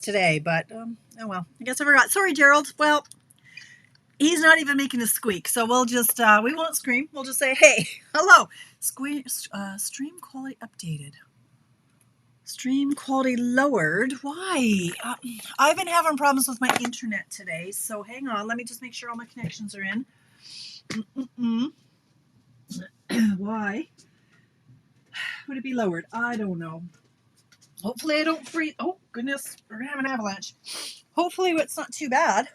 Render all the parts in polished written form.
today, but oh well. I guess I forgot. Sorry, Gerald. Well, he's not even making a squeak, so we'll just we won't scream. We'll just say, "Hey, hello." Stream quality updated. Stream quality lowered. Why? I've been having problems with my internet today, so hang on. Let me just make sure all my connections are in. Why would it be lowered? I don't know. Hopefully I don't freeze. Oh, goodness. We're going to have an avalanche. Hopefully it's not too bad.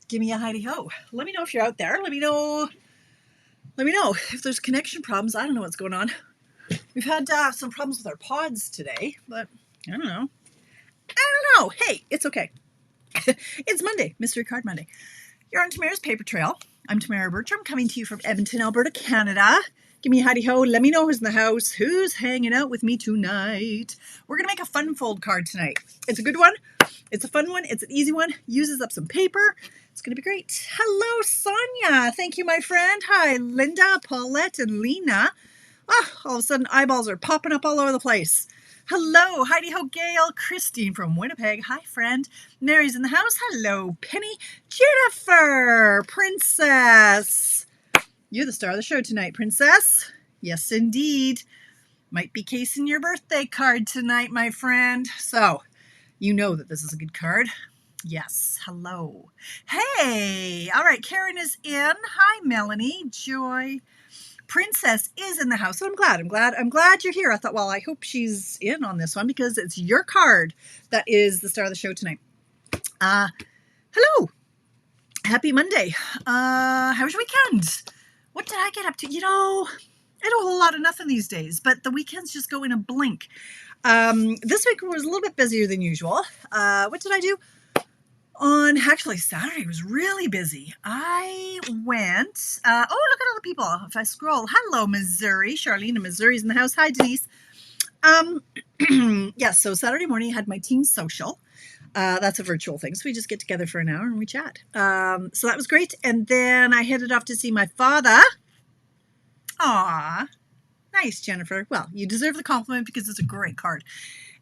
Give me a hidey ho. Let me know if you're out there. Let me know if there's connection problems. I don't know what's going on. We've had some problems with our pods today, but I don't know. Hey, it's okay. It's Monday, Mystery Card Monday. You're on Tamara's Paper Trail. I'm Tamara Bertram, coming to you from Edmonton, Alberta, Canada. Give me a howdy ho. Let me know who's in the house, who's hanging out with me tonight. We're going to make a fun fold card tonight. It's a good one. It's a fun one. It's an easy one. Uses up some paper. It's going to be great. Hello, Sonia. Thank you, my friend. Hi, Linda, Paulette, and Lena. All of a sudden, eyeballs are popping up all over the place. Hello, Heidi Ho, Gail, Christine from Winnipeg. Hi, friend. Mary's in the house. Hello, Penny, Jennifer, Princess. You're the star of the show tonight, Princess. Yes, indeed. Might be casing your birthday card tonight, my friend. So, you know that this is a good card. Yes. Hello. Hey. All right. Karen is in. Hi, Melanie. Joy. Princess is in the house. I'm glad you're here. I thought, well, I hope she's in on this one because it's your card that is the star of the show tonight. Hello. Happy Monday. How was your weekend? What did I get up to? I do a whole lot of nothing these days, but the weekends just go in a blink. This week was a little bit busier than usual. What did I do? Actually, Saturday was really busy. I went, look at all the people. If I scroll, hello, Missouri. Charlene in Missouri's in the house. Hi, Denise. So Saturday morning I had my team social. That's a virtual thing. So we just get together for an hour and we chat. So that was great. And then I headed off to see my father. Aw, nice, Jennifer. Well, you deserve the compliment because it's a great card.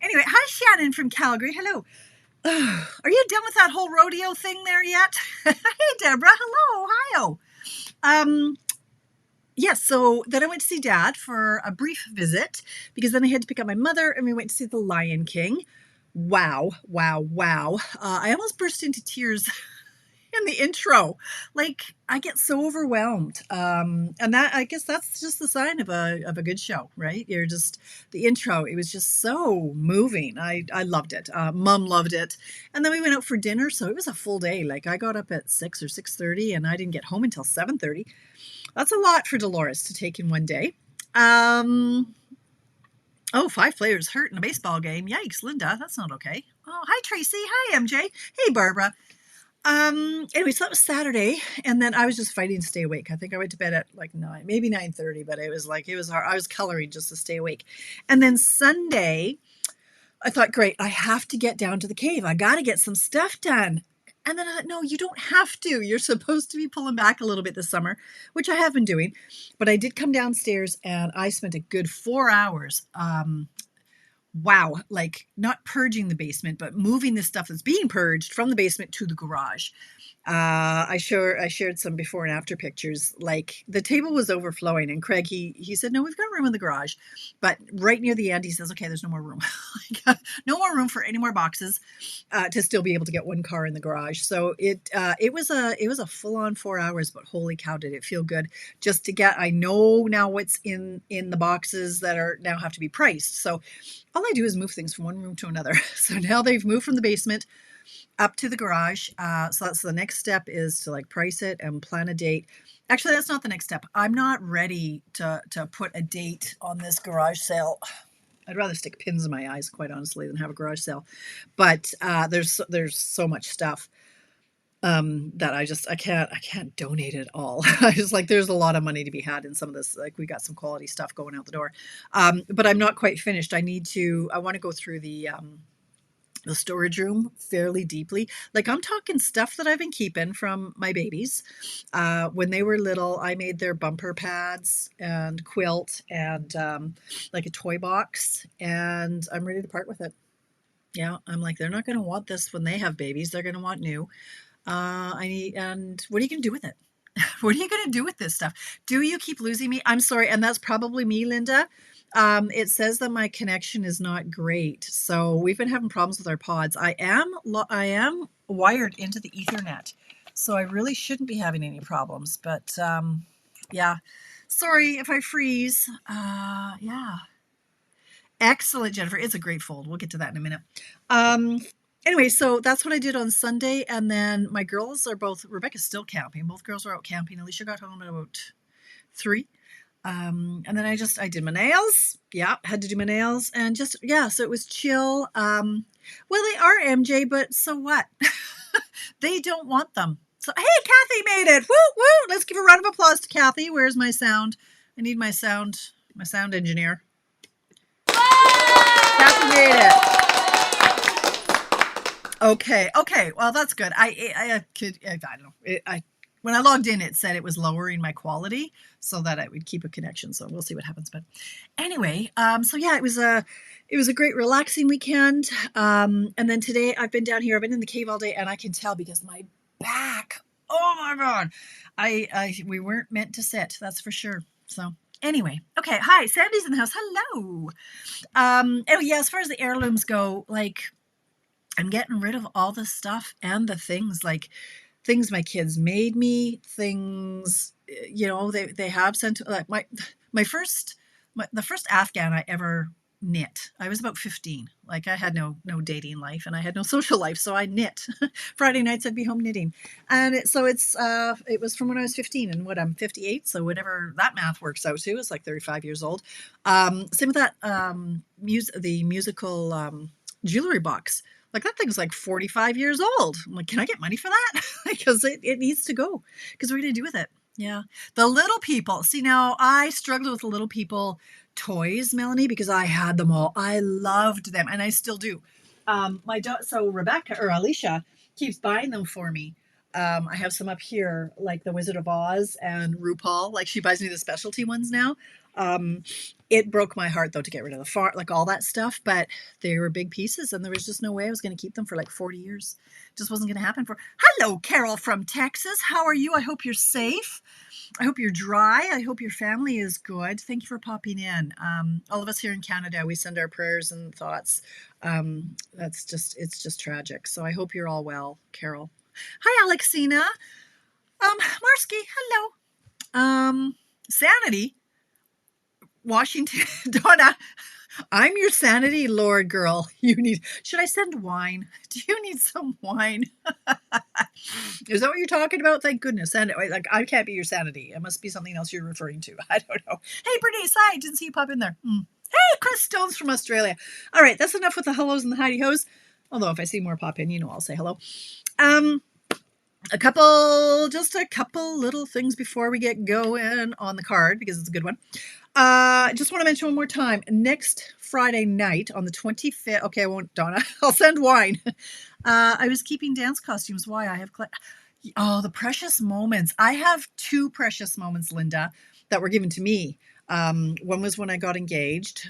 Anyway, hi, Shannon from Calgary. Hello. Are you done with that whole rodeo thing there yet? Hey, Deborah. Hello. Ohio. Yes, so then I went to see Dad for a brief visit because then I had to pick up my mother and we went to see The Lion King. Wow. I almost burst into tears in the intro. Like, I get so overwhelmed. And that, I guess that's just the sign of a good show, right? The intro, it was just so moving. I loved it. Mom loved it. And then we went out for dinner. So it was a full day. Like, I got up at 6 or 6:30 and I didn't get home until 7:30. That's a lot for Dolores to take in one day. 5 players hurt in a baseball game. Yikes, Linda, that's not okay. Oh, hi, Tracy. Hi, MJ. Hey, Barbara. Anyway, so that was Saturday, and then I was just fighting to stay awake. I think I went to bed at like 9, maybe 9:30, but it was hard. I was coloring just to stay awake. And then Sunday, I thought, great, I have to get down to the cave. I got to get some stuff done. And then I thought, no, you don't have to. You're supposed to be pulling back a little bit this summer, which I have been doing. But I did come downstairs and I spent a good 4 hours. Wow, like not purging the basement, but moving the stuff that's being purged from the basement to the garage. I shared some before and after pictures. Like the table was overflowing, and Craig he said, "No, we've got room in the garage," but right near the end, he says, "Okay, there's no more room. No more room for any more boxes to still be able to get one car in the garage." So it was a full on 4 hours, but holy cow, did it feel good just to get. I know now what's in the boxes that are now have to be priced. So all I do is move things from one room to another. So now they've moved from the basement up to the garage. So that's the next step is to like price it and plan a date. Actually, that's not the next step. I'm not ready to put a date on this garage sale. I'd rather stick pins in my eyes, quite honestly, than have a garage sale. But there's so much stuff that I can't donate it all. I just like there's a lot of money to be had in some of this. Like we got some quality stuff going out the door, but I'm not quite finished. I want to go through the storage room fairly deeply. Like I'm talking stuff that I've been keeping from my babies. When they were little, I made their bumper pads and quilt and like a toy box, and I'm ready to part with it. Yeah, I'm like, they're not going to want this when they have babies. They're going to want new. And what are you going to do with it? What are you going to do with this stuff? Do you keep losing me? I'm sorry. And that's probably me, Linda. It says that my connection is not great. So we've been having problems with our pods. I am wired into the Ethernet. So I really shouldn't be having any problems. But yeah, sorry if I freeze. Yeah. Excellent, Jennifer. It's a great fold. We'll get to that in a minute. Anyway, so that's what I did on Sunday. And then my girls are both, Rebecca's still camping. Both girls are out camping. Alicia got home at about 3. And then I did my nails. Yeah, had to do my nails. And just, yeah, so it was chill. Well, they are MJ, but so what? They don't want them. So, hey, Kathy made it. Woo, woo. Let's give a round of applause to Kathy. Where's my sound? I need my sound engineer. Kathy made it. Okay. Well, that's good. I don't know. When I logged in, it said it was lowering my quality so that I would keep a connection. So we'll see what happens. But anyway, so yeah, it was a great relaxing weekend. And then today I've been down here. I've been in the cave all day, and I can tell because my back. Oh my God, we weren't meant to sit. That's for sure. So anyway, okay. Hi, Sandy's in the house. Hello. Oh yeah, as far as the heirlooms go, like, I'm getting rid of all the stuff and the things, like things my kids made me, things, they have sent, like the first Afghan I ever knit. I was about 15. Like, I had no dating life and I had no social life, so I knit. Friday nights I'd be home knitting. And it was from when I was 15, and I'm 58, so whatever that math works out to, it's like 35 years old. Same with that the musical jewelry box. Like, that thing's like 45 years old. I'm like, can I get money for that? Because it needs to go. Because what are you going to do with it? Yeah. The little people. See, now I struggled with the little people toys, Melanie, because I had them all. I loved them, and I still do. So Rebecca or Alicia keeps buying them for me. I have some up here, like the Wizard of Oz and RuPaul. Like, she buys me the specialty ones now. It broke my heart, though, to get rid of the fart, like all that stuff, but they were big pieces, and there was just no way I was going to keep them for like 40 years. Just wasn't going to happen. Hello, Carol from Texas. How are you? I hope you're safe. I hope you're dry. I hope your family is good. Thank you for popping in. All of us here in Canada, we send our prayers and thoughts. It's just tragic. So I hope you're all well, Carol. Hi, Alexina. Marsky, hello. Sanity. Washington, Donna, I'm your sanity lord, girl. Should I send wine? Do you need some wine? Is that what you're talking about? Thank goodness. And like, I can't be your sanity. It must be something else you're referring to. I don't know. Hey, Bernice, hi. Didn't see you pop in there. Hey, Chris Stone's from Australia. All right, that's enough with the hellos and the hidey hos. Although if I see more pop in, I'll say hello. Just a couple little things before we get going on the card, because it's a good one. Just want to mention one more time. Next Friday night on the 25th. Okay, I won't, Donna. I'll send wine. I was keeping dance costumes. Why? I have the precious moments. I have 2 precious moments, Linda, that were given to me. One was when I got engaged.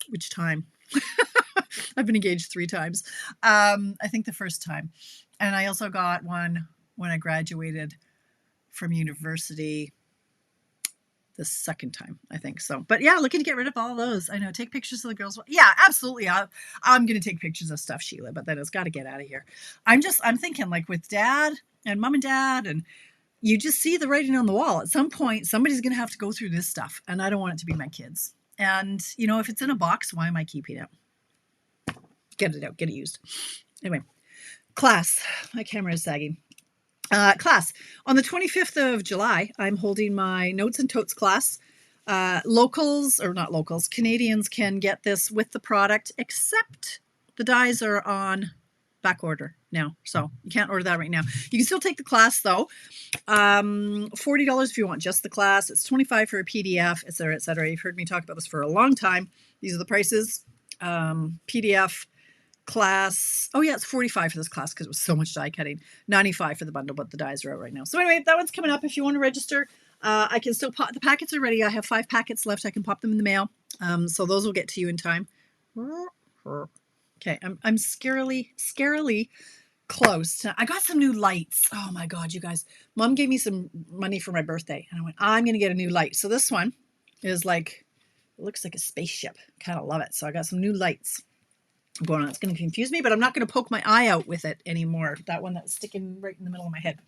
Which time? I've been engaged 3 times. I think the first time. And I also got one when I graduated from university the second time, I think. So, but yeah, looking to get rid of all those. I know, take pictures of the girls. Yeah, absolutely. I'm going to take pictures of stuff, Sheila, but then it's got to get out of here. I'm thinking, like, with dad and mom and dad, and you just see the writing on the wall. At some point, somebody's going to have to go through this stuff, and I don't want it to be my kids. And, if it's in a box, why am I keeping it? Get it out, get it used. Anyway, class. My camera is sagging. Class. On the 25th of July, I'm holding my Notes and Totes class. Locals, or not locals, Canadians can get this with the product, except the dies are on back order now. So you can't order that right now. You can still take the class, though. $40 if you want just the class. It's $25 for a PDF, et cetera, et cetera. You've heard me talk about this for a long time. These are the prices. PDF class. Oh yeah, it's $45 for this class because it was so much die cutting. $95 for the bundle, but the dies are out right now. So anyway, that one's coming up. If you want to register, I can still pop. The packets are ready. I have 5 packets left. I can pop them in the mail. So those will get to you in time. Okay, I'm scarily close. I got some new lights. Oh my God, you guys. Mom gave me some money for my birthday. And I went, I'm going to get a new light. So this one is like, it looks like a spaceship. Kind of love it. So I got some new lights going on. It's going to confuse me, but I'm not going to poke my eye out with it anymore. That one that's sticking right in the middle of my head.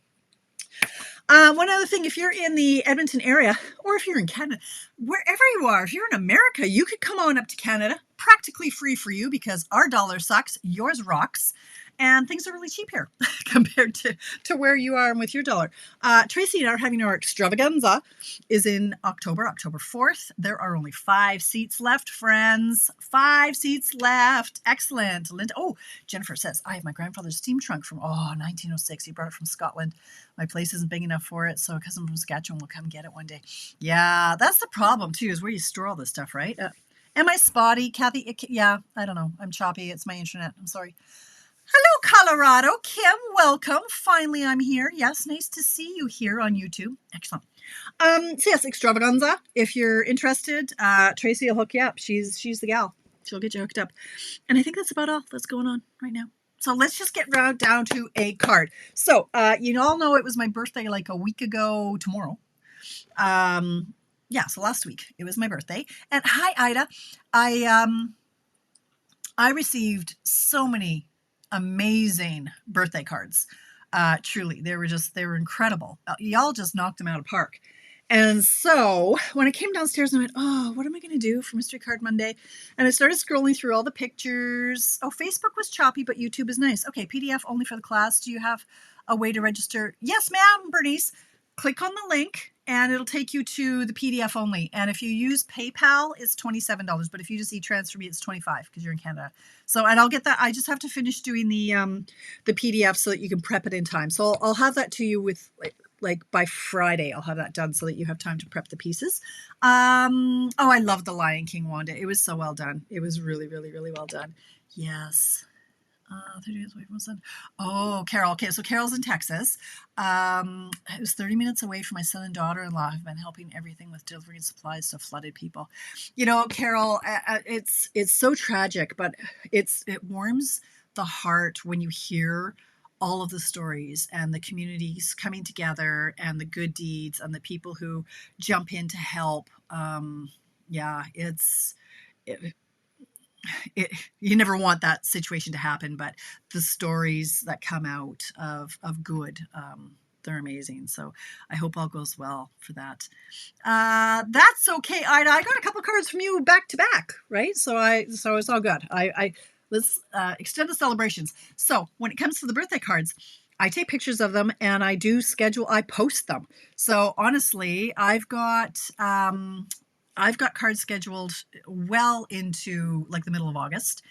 One other thing, if you're in the Edmonton area, or if you're in Canada, wherever you are, if you're in America, you could come on up to Canada, practically free for you because our dollar sucks, yours rocks, and things are really cheap here compared to where you are and with your dollar. Tracy and I are having our extravaganza is in October 4th. There are only 5 seats left, friends. 5 seats left. Excellent. Linda. Oh, Jennifer says, I have my grandfather's steam trunk from 1906. He brought it from Scotland. My place isn't big enough for it, so a cousin from Saskatchewan will come get it one day. Yeah, that's the problem too, is where you store all this stuff, right? Am I spotty, Kathy? Yeah, I don't know. I'm choppy. It's my internet. I'm sorry. Hello, Colorado. Kim, welcome. Finally, I'm here. Yes, nice to see you here on YouTube. Excellent. So yes, extravaganza. If you're interested, Tracy will hook you up. She's the gal. She'll get you hooked up. And I think that's about all that's going on right now. So let's just get down to a card. So you all know it was my birthday like a week ago tomorrow. Yeah, so last week it was my birthday. And hi, Ida. I received so many amazing birthday cards. Truly, they were incredible. Y'all just knocked them out of the park. And so when I came downstairs and I went, oh, what am I going to do for Mystery Card Monday? And I started scrolling through all the pictures. Oh, Facebook was choppy, but YouTube is nice. Okay, PDF only for the class. Do you have a way to register? Yes, ma'am, Bernice. Click on the link and it'll take you to the PDF only. And if you use PayPal, it's $27. But if you just e-transfer me, it's $25 because you're in Canada. So, and I'll get that. I just have to finish doing the PDF so that you can prep it in time. So I'll have that to you with like by Friday. I'll have that done so that you have time to prep the pieces. Oh, I love the Lion King, Wanda. It was so well done. It was really, really, really well done. Yes. 30 minutes away from my son. Oh, Carol. Okay, so Carol's in Texas. It was 30 minutes away from my son and daughter-in-law. I've been helping everything with delivering supplies to flooded people. You know, Carol, it's so tragic, but it warms the heart when you hear all of the stories and the communities coming together and the good deeds and the people who jump in to help. Yeah, you never want that situation to happen, but the stories that come out of good, they're amazing. So I hope all goes well for that. That's okay, Ida. I got a couple cards from you back to back, right? So it's all good. Let's extend the celebrations. So when it comes to the birthday cards, I take pictures of them and I post them. So honestly, I've got cards scheduled well into like the middle of August.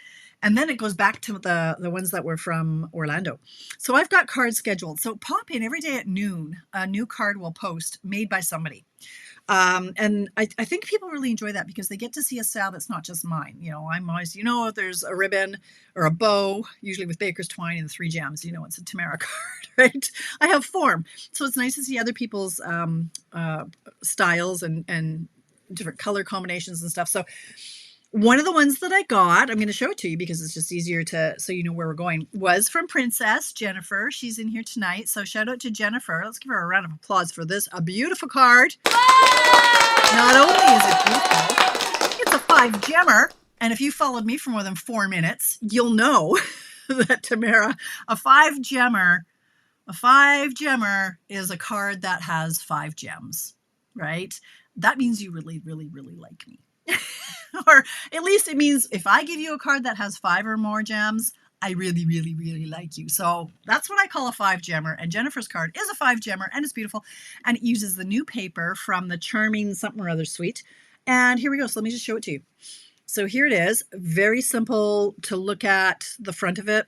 And then it goes back to the ones that were from Orlando. So I've got cards scheduled. So pop in every day at noon. A new card will post made by somebody. And I think people really enjoy that because they get to see a style that's not just mine. You know, I'm always, if there's a ribbon or a bow, usually with baker's twine and 3 gems, it's a Tamara card, right? I have form. So it's nice to see other people's styles and different color combinations and stuff. So one of the ones that I got, I'm going to show it to you because it's just easier so you know where we're going, was from Princess Jennifer. She's in here tonight. So shout out to Jennifer. Let's give her a round of applause for this. A beautiful card. Not only is it beautiful, it's a 5-gemmer. And if you followed me for more than 4 minutes, you'll know that Tamara, a 5-gemmer is a card that has 5 gems, right? That means you really, really, really like me. Or at least it means if I give you a card that has 5 or more gems, I really, really, really like you. So that's what I call a 5-gemmer. And Jennifer's card is a 5-gemmer and it's beautiful. And it uses the new paper from the Charming Something or Other suite. And here we go. So let me just show it to you. So here it is. Very simple to look at the front of it.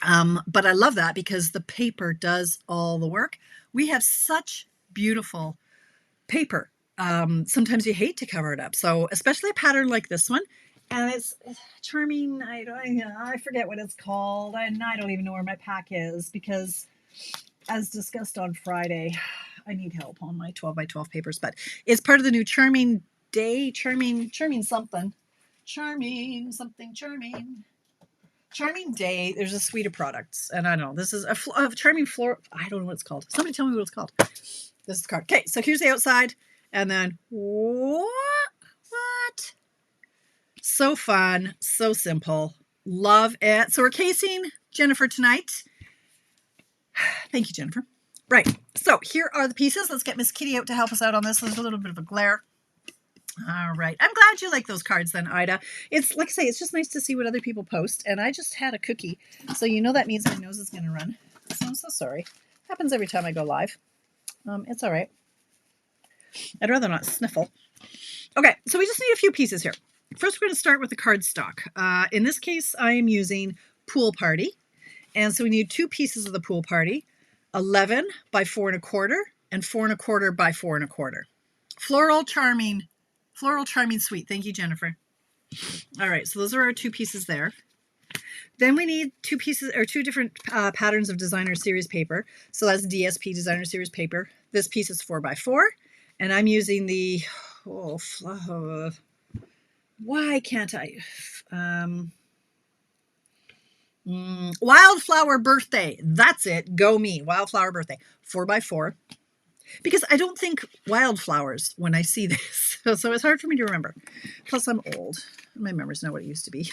But I love that because the paper does all the work. We have such beautiful paper. Sometimes you hate to cover it up. So especially a pattern like this one. And it's charming. I forget what it's called. And I don't even know where my pack is because as discussed on Friday, I need help on my 12 by 12 papers, but it's part of the new Charming Day, Charming something. Charming, something charming. Charming Day. There's a suite of products. And I don't know. This is a charming floor. I don't know what it's called. Somebody tell me what it's called. This is the card. Okay, so here's the outside. And then what? So fun. So simple. Love it. So we're casing Jennifer tonight. Thank you, Jennifer. Right. So here are the pieces. Let's get Miss Kitty out to help us out on this. There's a little bit of a glare. All right. I'm glad you like those cards then, Ida. It's like I say, it's just nice to see what other people post. And I just had a cookie. So you know that means my nose is going to run. So I'm so sorry. Happens every time I go live. It's all right. I'd rather not sniffle. Okay. So we just need a few pieces here. First, we're going to start with the cardstock. In this case, I am using Pool Party. And so we need 2 pieces of the Pool Party. 11 by 4 1/4 and 4 1/4 by 4 1/4. Floral Charming Suite. Thank you, Jennifer. All right, so those are our 2 pieces there. Then we need 2 pieces or 2 different patterns of designer series paper. So that's DSP designer series paper. This piece is 4 by 4, and I'm using the why can't I? Wildflower Birthday. That's it. Go me. Wildflower Birthday. 4 by 4. Because I don't think wildflowers when I see this. So it's hard for me to remember. Plus, I'm old. My memory's not what it used to be.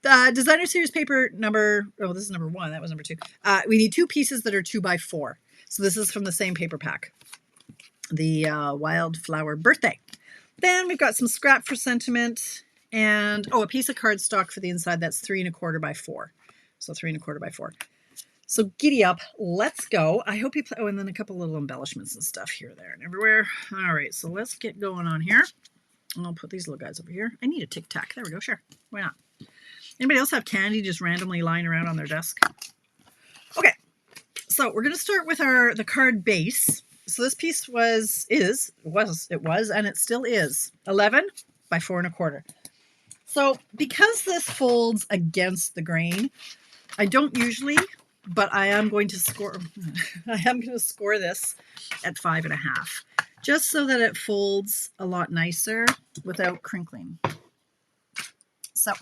The designer series paper number, this is number 1. That was number 2. We need 2 pieces that are 2 by 4. So this is from the same paper pack. The Wildflower Birthday. Then we've got some scrap for sentiment and, a piece of cardstock for the inside. That's 3 1/4 by 4. So 3 1/4 by 4. So giddy up, let's go. I hope you play, and then a couple little embellishments and stuff here, there, and everywhere. All right, so let's get going on here. I'll put these little guys over here. I need a Tic Tac. There we go, sure. Why not? Anybody else have candy just randomly lying around on their desk? Okay, so we're going to start with the card base. So this piece was, and it still is 11 by 4 1/4. So because this folds against the grain, I don't usually, but I am going to score. I am going to score this at 5.5, just so that it folds a lot nicer without crinkling. So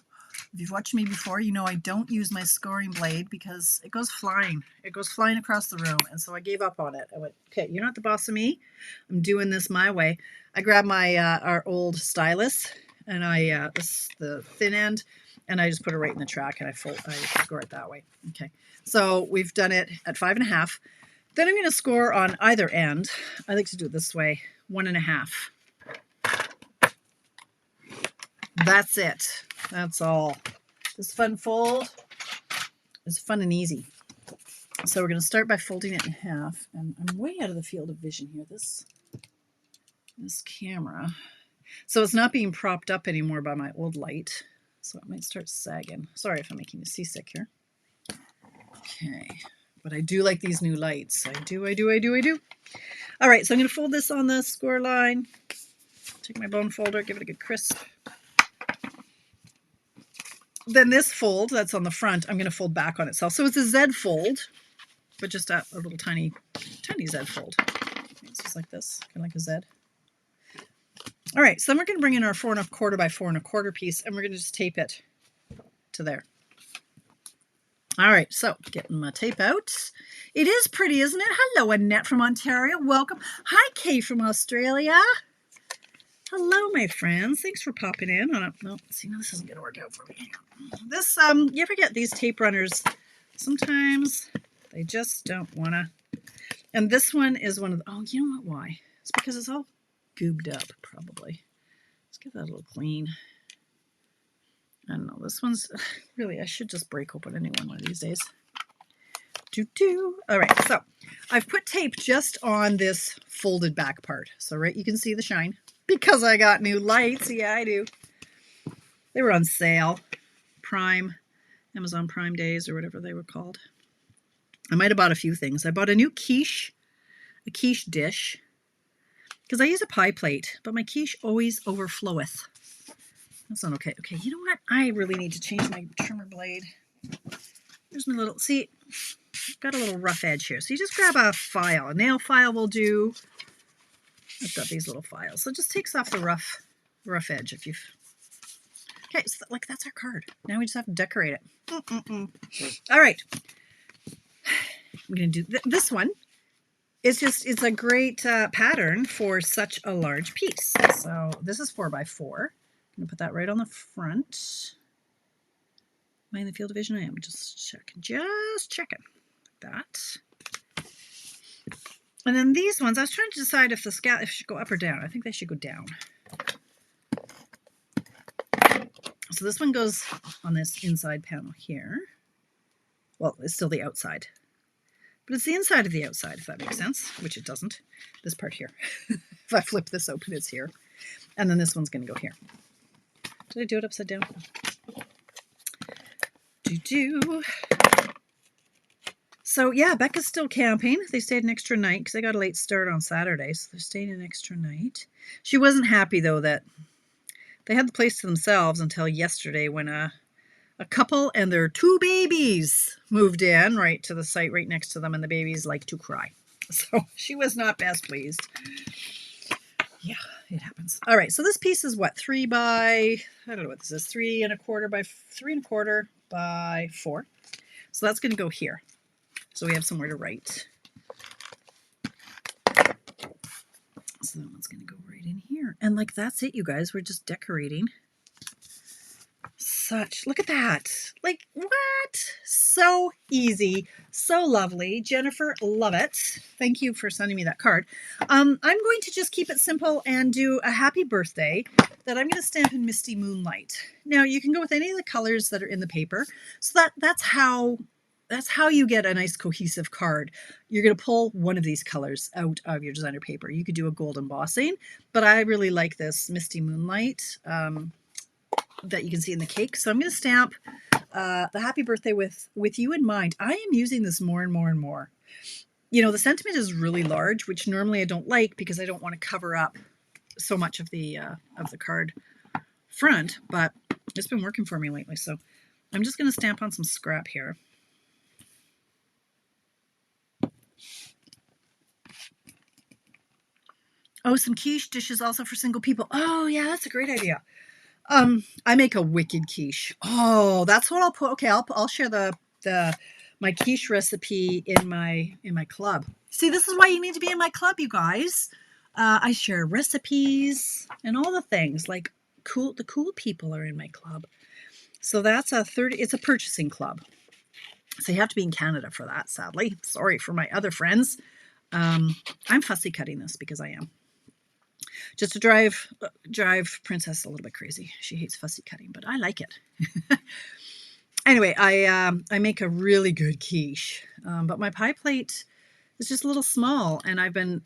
if you've watched me before, you know I don't use my scoring blade because it goes flying. It goes flying across the room, and so I gave up on it. I went, okay, you're not the boss of me. I'm doing this my way. I grabbed my our old stylus, and the thin end, and I just put it right in the track, and I score it that way. Okay, so we've done it at 5.5. Then I'm going to score on either end. I like to do it this way, 1.5. That's it. That's all. This fun fold is fun and easy. So we're going to start by folding it in half, and I'm way out of the field of vision here. This camera. So it's not being propped up anymore by my old light. So it might start sagging. Sorry if I'm making you seasick here. Okay. But I do like these new lights. I do. All right. So I'm going to fold this on the score line. Take my bone folder, give it a good crisp. Then this fold that's on the front, I'm going to fold back on itself. So it's a Z fold, but just a little tiny Z fold. It's just like this, kind of like a Z. All right, so then we're going to bring in our 4 1/4 by 4 1/4 piece, and we're going to just tape it to there. All right, so getting my tape out. It is pretty, isn't it? Hello, Annette from Ontario. Welcome. Hi, Kay from Australia. Hello, my friends. Thanks for popping in. See, now this isn't going to work out for me. This, you ever get these tape runners? Sometimes they just don't want to. And this one is one of the, you know what, why? It's because it's all goobed up, probably. Let's give that a little clean. I don't know. This one's really, I should just break open a new one of these days. All right, so I've put tape just on this folded back part. So right, you can see the shine. Because I got new lights. Yeah, I do. They were on sale. Amazon Prime Days or whatever they were called. I might have bought a few things. I bought a new quiche dish. Because I use a pie plate, but my quiche always overfloweth. That's not okay. Okay, you know what? I really need to change my trimmer blade. There's my little, see, I've got a little rough edge here. So you just grab a file. A nail file will do. I've got these little files. So it just takes off the rough edge if you've Okay, so like that's our card. Now we just have to decorate it. All right. I'm going to do this one. It's a great pattern for such a large piece. So this is 4 by 4. I'm going to put that right on the front. Am I in the field of vision? I am. Just checking. Like that. And then these ones, I was trying to decide if the scallop should go up or down. I think they should go down. So this one goes on this inside panel here. Well, it's still the outside. But it's the inside of the outside, if that makes sense, which it doesn't. This part here. If I flip this open, it's here. And then this one's going to go here. Did I do it upside down? So yeah, Becca's still camping. They stayed an extra night because they got a late start on Saturday, so they're staying an extra night. She wasn't happy though that they had the place to themselves until yesterday when a couple and their 2 babies moved in right to the site right next to them, and the babies like to cry. So she was not best pleased. Yeah, it happens. All right, so this piece is what, 3 by, I don't know what this is, 3 1/4 by 3 1/4 by 4. So that's going to go here. So we have somewhere to write. So that one's going to go right in here. And like, that's it, you guys. We're just decorating. Look at that. Like, what? So easy. So lovely. Jennifer, love it. Thank you for sending me that card. I'm going to just keep it simple and do a happy birthday that I'm going to stamp in Misty Moonlight. Now, you can go with any of the colors that are in the paper. So that's how you get a nice cohesive card. You're going to pull one of these colors out of your designer paper. You could do a gold embossing, but I really like this Misty Moonlight that you can see in the cake. So I'm going to stamp the happy birthday with you in mind. I am using this more and more and more. You know, the sentiment is really large, which normally I don't like because I don't want to cover up so much of the card front, but it's been working for me lately. So I'm just going to stamp on some scrap here. Oh, some quiche dishes also for single people. Oh, yeah, that's a great idea. I make a wicked quiche. Oh, that's what I'll put. Okay, I'll share my quiche recipe in my club. See, this is why you need to be in my club, you guys. I share recipes and all the things. Like the cool people are in my club. So that's it's a purchasing club. So you have to be in Canada for that, sadly. Sorry for my other friends. I'm fussy cutting this because I am. Just to drive Princess a little bit crazy. She hates fussy cutting, but I like it. Anyway, I make a really good quiche, but my pie plate is just a little small, and I've been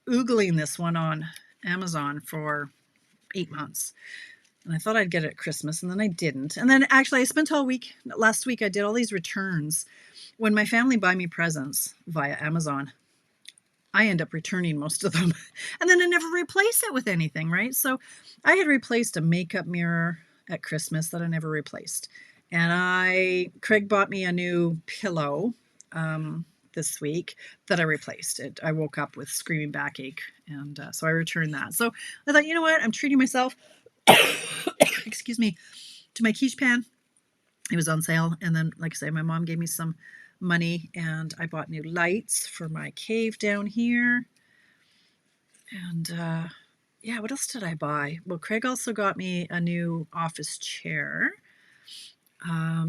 oogling this one on Amazon for 8 months. And I thought I'd get it at Christmas, and then I didn't. And then actually I spent last week I did all these returns. When my family buy me presents via Amazon, I end up returning most of them. And then I never replace it with anything, right? So I had replaced a makeup mirror at Christmas that I never replaced. And Craig bought me a new pillow this week that I replaced. I woke up with screaming backache, and so I returned that. So I thought, you know what? I'm treating myself, excuse me, to my quiche pan. It was on sale. And then, like I say, my mom gave me some money, and I bought new lights for my cave down here. And yeah, what else did I buy? Well, Craig also got me a new office chair. I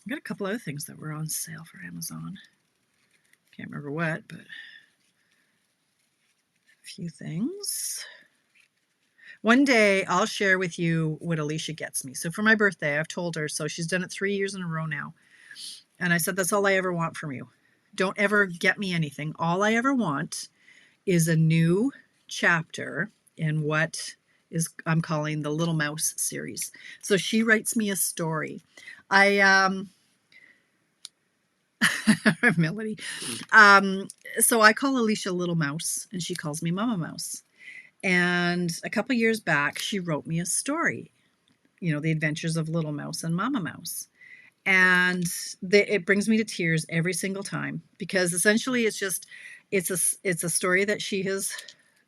got a couple other things that were on sale for Amazon. Can't remember what, but a few things. One day I'll share with you what Alicia gets me. So for my birthday, I've told her, so she's done it 3 years in a row now. And I said, that's all I ever want from you. Don't ever get me anything. All I ever want is a new chapter in what I'm calling the Little Mouse series. So she writes me a story. Melody. So I call Alicia Little Mouse, and she calls me Mama Mouse. And a couple years back, she wrote me a story, you know, The Adventures of Little Mouse and Mama Mouse. And it brings me to tears every single time, because essentially it's a story that she has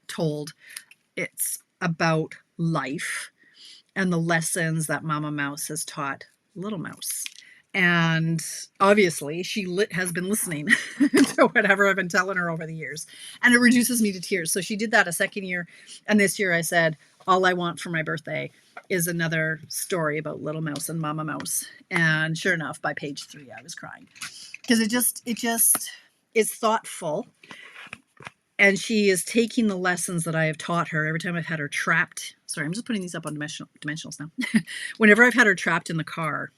told. It's about life and the lessons that Mama Mouse has taught Little Mouse. And obviously, she has been listening to whatever I've been telling her over the years. And it reduces me to tears. So she did that a second year. And this year I said, all I want for my birthday is another story about Little Mouse and Mama Mouse. And sure enough, by page 3, I was crying. Because it just is thoughtful. And she is taking the lessons that I have taught her every time I've had her trapped. Sorry, I'm just putting these up on dimensionals now. Whenever I've had her trapped in the car,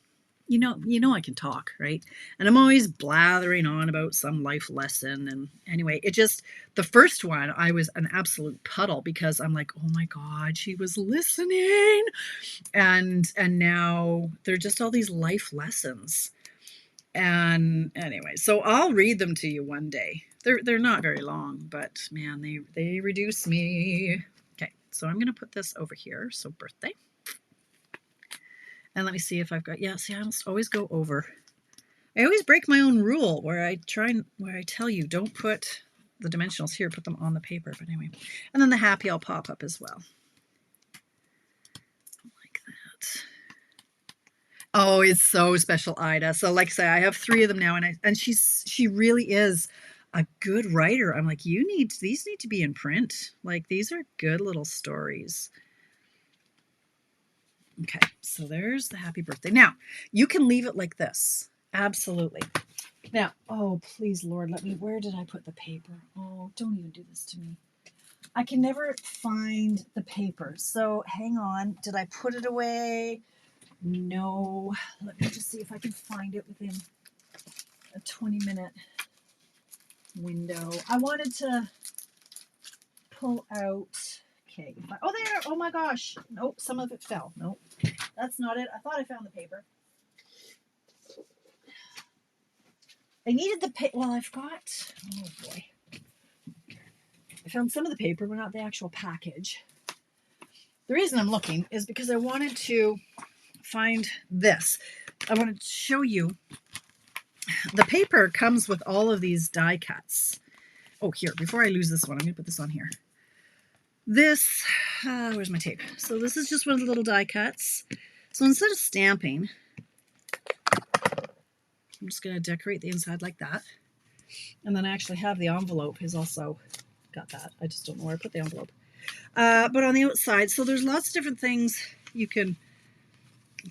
you know I can talk, right? And I'm always blathering on about some life lesson. And anyway, the first one, I was an absolute puddle because I'm like, oh my God, she was listening. And now they're just all these life lessons. And anyway, so I'll read them to you one day. They're not very long, but man, they reduce me. Okay, so I'm going to put this over here. So birthday. And let me see if I've got, see, I must always go over. I always break my own rule where I tell you, don't put the dimensionals here, put them on the paper. But anyway, and then the happy I'll pop up as well. Like that. Oh, it's so special, Ida. So like I say, I have 3 of them now, and she really is a good writer. I'm like, these need to be in print. Like, these are good little stories. Okay, so there's the happy birthday. Now, you can leave it like this. Absolutely. Now, oh, please, Lord, where did I put the paper? Oh, don't even do this to me. I can never find the paper. So hang on. Did I put it away? No. Let me just see if I can find it within a 20-minute window. I wanted to pull out. Okay. Oh, there. Oh my gosh. Nope. Some of it fell. Nope. That's not it. I thought I found the paper. I needed the paper. Well, I've got. Oh boy. I found some of the paper, but not the actual package. The reason I'm looking is because I wanted to find this. I wanted to show you. The paper comes with all of these die cuts. Oh, here. Before I lose this one, I'm going to put this on here. This, where's my tape? So this is just one of the little die cuts. So instead of stamping, I'm just going to decorate the inside like that. And then I actually have the envelope has also got that. I just don't know where I put the envelope. But on the outside, so there's lots of different things you can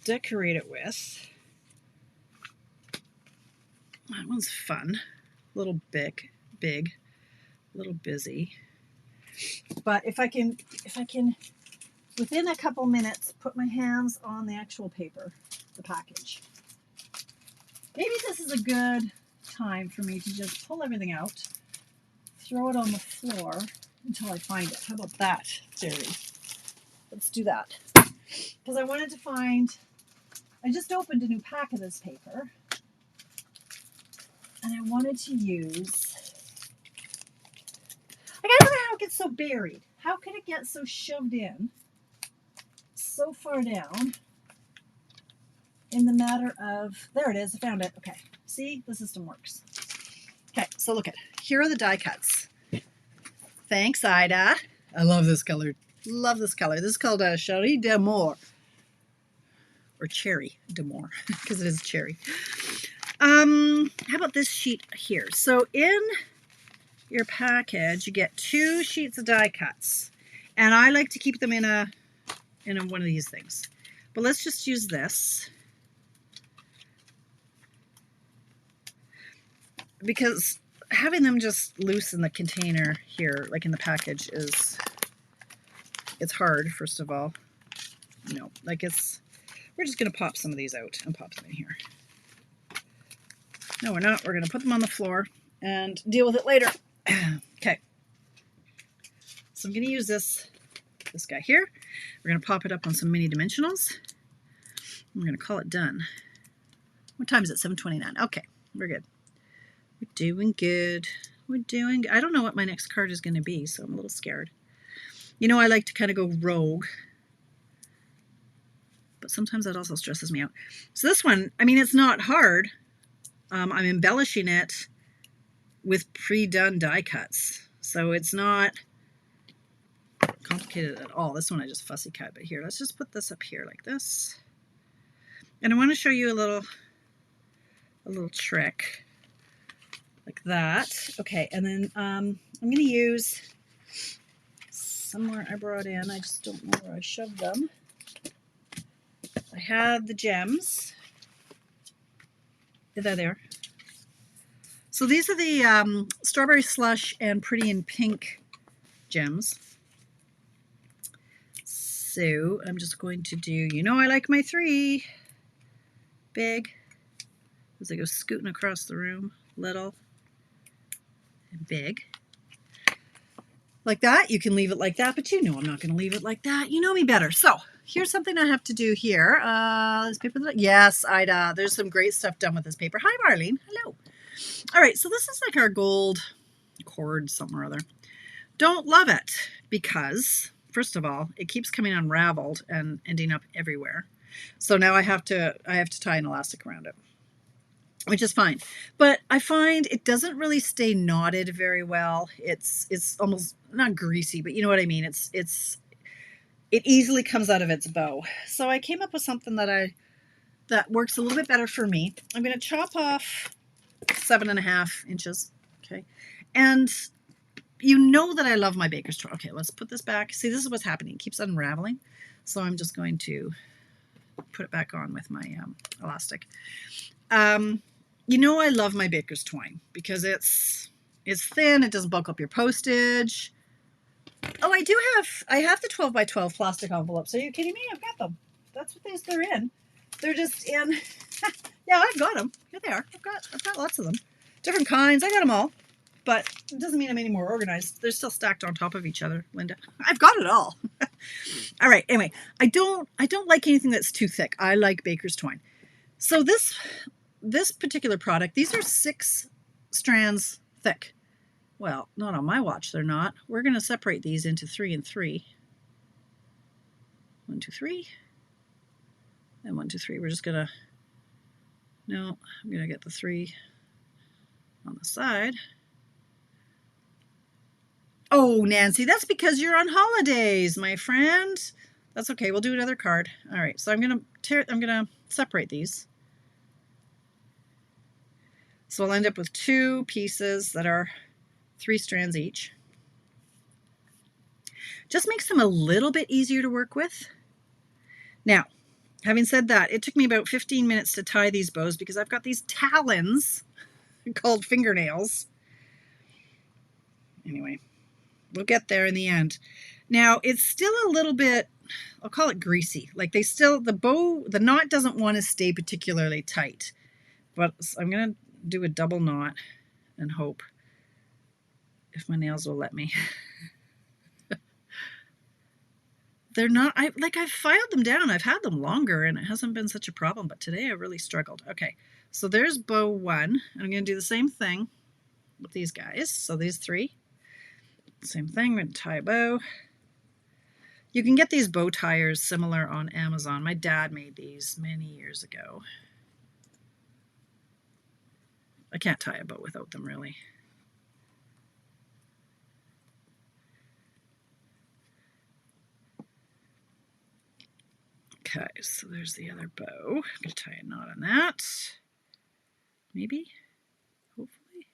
decorate it with. That one's fun. A little big, a little busy. But if I can, within a couple minutes, put my hands on the actual paper, the package. Maybe this is a good time for me to just pull everything out, throw it on the floor until I find it. How about that theory? Let's do that. Because I wanted to find, I just opened a new pack of this paper, and I wanted to use, I don't know how it gets so buried. How could it get so shoved in so far down in the matter of, there it is, I found it. Okay, see, the system works. Okay, so look here are the die cuts. Thanks, Ida. I love this color. Love this color. This is called a Cherry d'Amour. Or Cherry d'Amour, because it is cherry. How about this sheet here? So in your package, you get 2 sheets of die cuts. And I like to keep them in one of these things. But let's just use this. Because having them just loose in the container here, like in the package, it's hard, first of all. We're just going to pop some of these out and pop them in here. No, we're not. We're going to put them on the floor and deal with it later. Okay. So I'm going to use this guy here. We're going to pop it up on some mini dimensionals. We're going to call it done. What time is it? 7:29. Okay, we're good. We're doing good. I don't know what my next card is going to be, so I'm a little scared. I like to kind of go rogue. But sometimes that also stresses me out. So this one, it's not hard. I'm embellishing it with pre-done die cuts. So it's not complicated at all. This one I just fussy cut, but here, let's just put this up here like this. And I want to show you a little trick like that. Okay, and then I'm going to use somewhere I brought in. I just don't know where I shoved them. I had the gems. They're there. So these are the Strawberry Slush and Pretty in Pink gems. So I'm just going to do, you know I like my 3. Big, as I go scooting across the room. Little and big. Like that. You can leave it like that, but you know I'm not going to leave it like that. You know me better. So here's something I have to do here. This paper, yes, Ida. There's some great stuff done with this paper. Hi, Marlene. Hello. All right, so this is like our gold cord something or other. Don't love it because, first of all, it keeps coming unraveled and ending up everywhere. So now I have to tie an elastic around it, which is fine. But I find it doesn't really stay knotted very well. It's almost not greasy, but you know what I mean. It easily comes out of its bow. So I came up with something that works a little bit better for me. I'm going to chop off 7.5 inches. Okay, and you know that I love my baker's toy. Okay, let's put this back. See, this is what's happening. It keeps unraveling. So I'm just going to put it back on with my elastic. You know I love my baker's twine because it's thin. It doesn't bulk up your postage. Oh, I have the 12 by 12 plastic envelopes. Are you kidding me? I've got them. That's what they're in. They're just in. Yeah, I've got them. Here they are. I've got lots of them. Different kinds. I got them all. But it doesn't mean I'm any more organized. They're still stacked on top of each other, Linda. I've got it all. All right. Anyway, I don't like anything that's too thick. I like baker's twine. So this particular product, these are 6 strands thick. Well, not on my watch, they're not. We're going to separate these into 3 and 3. 1, 2, 3. And 1, 2, 3. We're just going to, no, I'm going to get the 3 on the side. Oh, Nancy, that's because you're on holidays, my friend. That's okay. We'll do another card. All right. So I'm going to separate these. So I'll end up with 2 pieces that are 3 strands each. Just makes them a little bit easier to work with. Now, having said that, it took me about 15 minutes to tie these bows because I've got these talons called fingernails. Anyway, we'll get there in the end. Now, it's still a little bit, I'll call it greasy. Like the knot doesn't want to stay particularly tight. But I'm going to do a double knot and hope if my nails will let me. They're not, I've filed them down. I've had them longer and it hasn't been such a problem, but today I really struggled. Okay, so there's bow 1. I'm going to do the same thing with these guys. So these 3, same thing. We're going to tie a bow. You can get these bow ties similar on Amazon. My dad made these many years ago. I can't tie a bow without them, really. Okay, so there's the other bow. I'm going to tie a knot on that. Maybe, hopefully.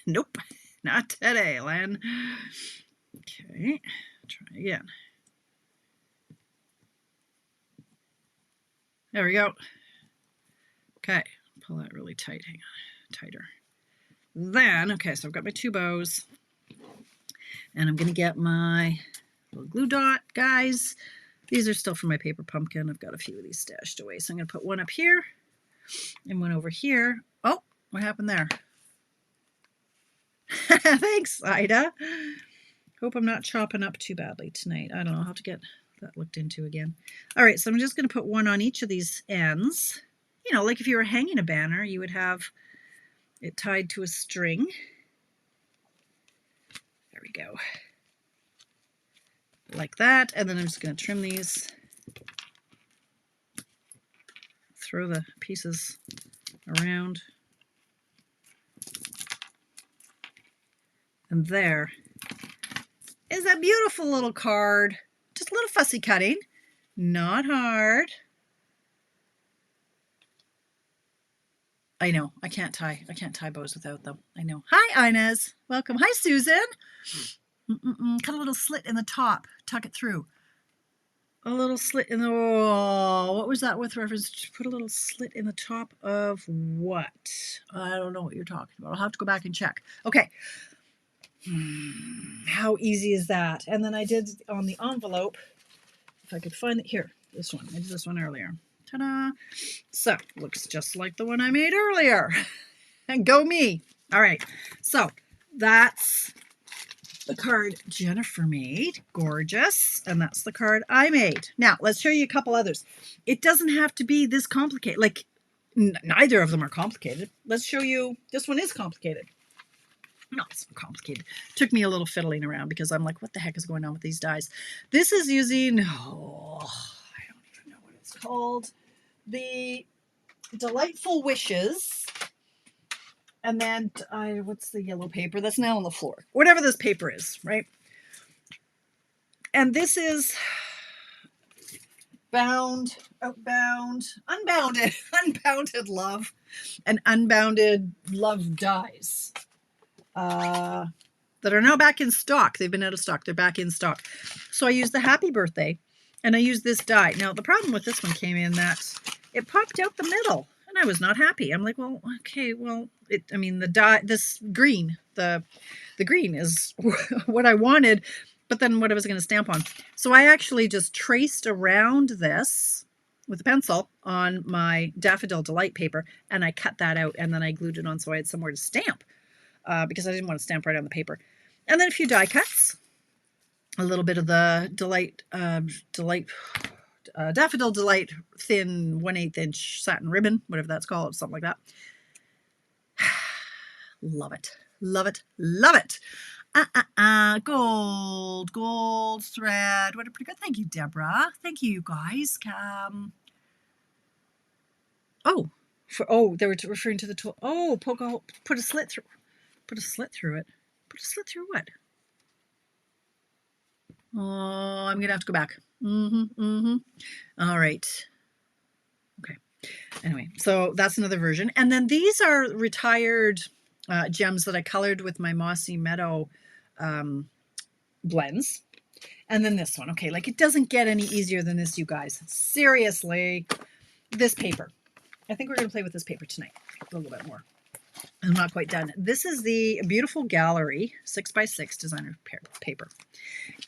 Nope, not today, Len. Okay, try again. There we go. Okay, pull that really tight. Hang on, tighter. Then, okay, so I've got my 2 bows. And I'm going to get my little glue dot, guys. These are still from my paper pumpkin. I've got a few of these stashed away. So I'm going to put one up here and one over here. Oh, what happened there? Thanks, Ida. Hope I'm not chopping up too badly tonight. I don't know. I'll have to get that looked into again. All right, so I'm just going to put one on each of these ends. You know, like if you were hanging a banner, you would have it tied to a string. There we go. Like that. And then I'm just going to trim these. Throw the pieces around. And there is a beautiful little card. Just a little fussy cutting, not hard. I know, I can't tie bows without them. I know. Hi, Inez. Welcome. Hi, Susan. Cut a little slit in the top. Tuck it through. A little slit in the, oh, what was that with reference to? Put a little slit in the top of what? I don't know what you're talking about. I'll have to go back and check. Okay. How easy is that? And then I did on the envelope, if I could find it here, this one. I did this one earlier. Ta-da. So, looks just like the one I made earlier. And go me. All right. So, that's the card Jennifer made. Gorgeous. And that's the card I made. Now, let's show you a couple others. It doesn't have to be this complicated. Like, neither of them are complicated. Let's show you. This one is complicated. Not so complicated. Took me a little fiddling around because I'm like, what the heck is going on with these dies? This is using, I don't even know what it's called. The Delightful Wishes. And then, what's the yellow paper? That's now on the floor. Whatever this paper is, right? And this is bound, outbound, unbounded, unbounded love, and unbounded love dies that are now back in stock. They've been out of stock. They're back in stock. So I used the Happy Birthday, and I used this die. Now, the problem with this one came in that it popped out the middle. I was not happy. I'm like, well, okay, well, the dye, this green, the green is what I wanted, but then what I was going to stamp on. So I actually just traced around this with a pencil on my Daffodil Delight paper, and I cut that out, and then I glued it on so I had somewhere to stamp because I didn't want to stamp right on the paper. And then a few die cuts, a little bit of the Daffodil Delight thin 1/8 inch satin ribbon, whatever that's called, something like that. Love it. Love it. Love it. Gold thread. What a pretty good. Thank you, Deborah. Thank you, guys. They were referring to the tool. Oh, poke a hole, put a slit through. Put a slit through it. Put a slit through what? Oh, I'm gonna have to go back. All right. Okay. Anyway, so that's another version. And then these are retired gems that I colored with my Mossy Meadow blends. And then this one. Okay, like it doesn't get any easier than this, you guys. Seriously. This paper. I think we're going to play with this paper tonight a little bit more. I'm not quite done. This is the Beautiful Gallery 6x6 designer paper.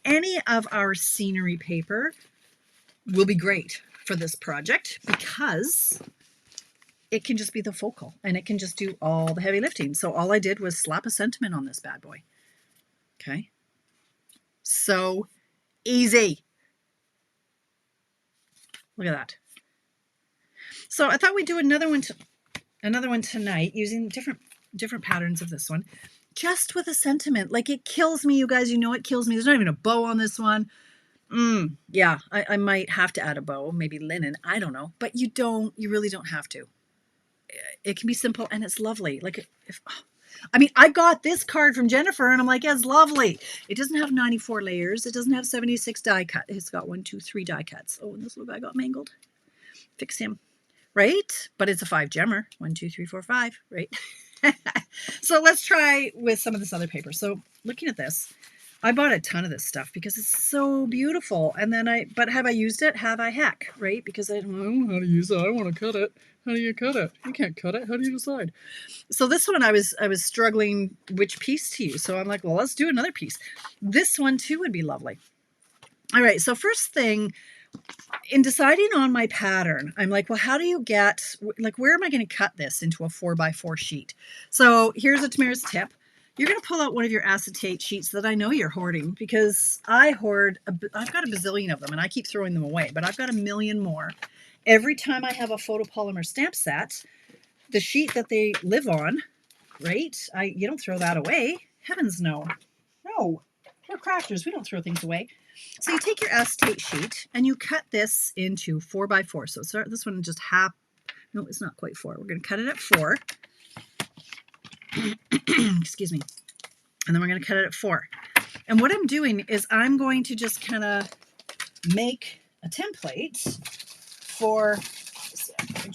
Any of our scenery paper will be great for this project because it can just be the focal and it can just do all the heavy lifting. So all I did was slap a sentiment on this bad boy. Okay. So easy. Look at that. So I thought we'd do another one tonight using different patterns of this one, just with a sentiment. Like it kills me, you guys. You know it kills me. There's not even a bow on this one. Yeah, I might have to add a bow, maybe linen. I don't know, but you really don't have to. It can be simple and it's lovely. Like I got this card from Jennifer and I'm like, yeah, it's lovely. It doesn't have 94 layers. It doesn't have 76 die cut. It's got 1, 2, 3 die cuts. Oh, and this little guy got mangled. Fix him. Right? But it's a 5 gemmer. 1, 2, 3, 4, 5, right? So let's try with some of this other paper. So looking at this, I bought a ton of this stuff because it's so beautiful. And then but have I used it? Have I? Heck, right? Because I don't know how to use it. I want to cut it. How do you cut it? You can't cut it. How do you decide? So this one, I was struggling which piece to use. So I'm like, well, let's do another piece. This one too would be lovely. All right. So first thing, in deciding on my pattern, I'm like, well, how do you get, like, where am I going to cut this into a 4x4 sheet? So here's a Tamara's tip. You're going to pull out one of your acetate sheets that I know you're hoarding, because I've got a bazillion of them and I keep throwing them away, but I've got a million more. Every time I have a photopolymer stamp set, the sheet that they live on, right? You don't throw that away. Heavens no. No, we're crafters. We don't throw things away. So you take your acetate sheet and you cut this into 4x4. So this one just no, it's not quite 4. We're going to cut it at 4. Excuse me. And then we're going to cut it at 4. And what I'm doing is I'm going to just kind of make a template for, I'm going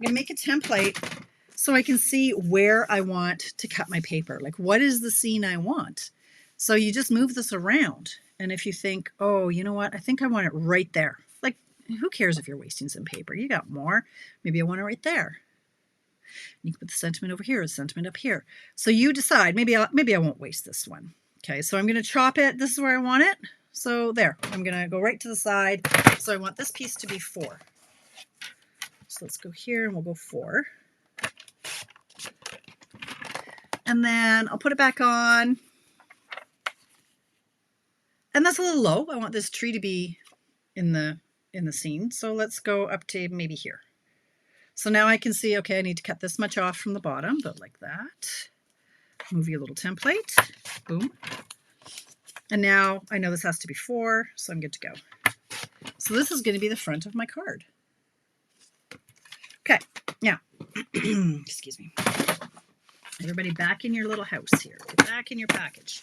to make a template so I can see where I want to cut my paper. Like, what is the scene I want? So you just move this around. And if you think, oh, you know what? I think I want it right there. Like, who cares if you're wasting some paper? You got more. Maybe I want it right there. You can put the sentiment over here, the sentiment up here. So you decide, maybe I won't waste this one. Okay, so I'm going to chop it. This is where I want it. So there, I'm going to go right to the side. So I want this piece to be 4. So let's go here and we'll go 4. And then I'll put it back on. And that's a little low. I want this tree to be in the scene. So let's go up to maybe here. So now I can see, okay, I need to cut this much off from the bottom, but like that. Move your little template. Boom. And now I know this has to be 4, so I'm good to go. So this is going to be the front of my card. Okay, now, excuse me. Everybody back in your little house here. Get back in your package.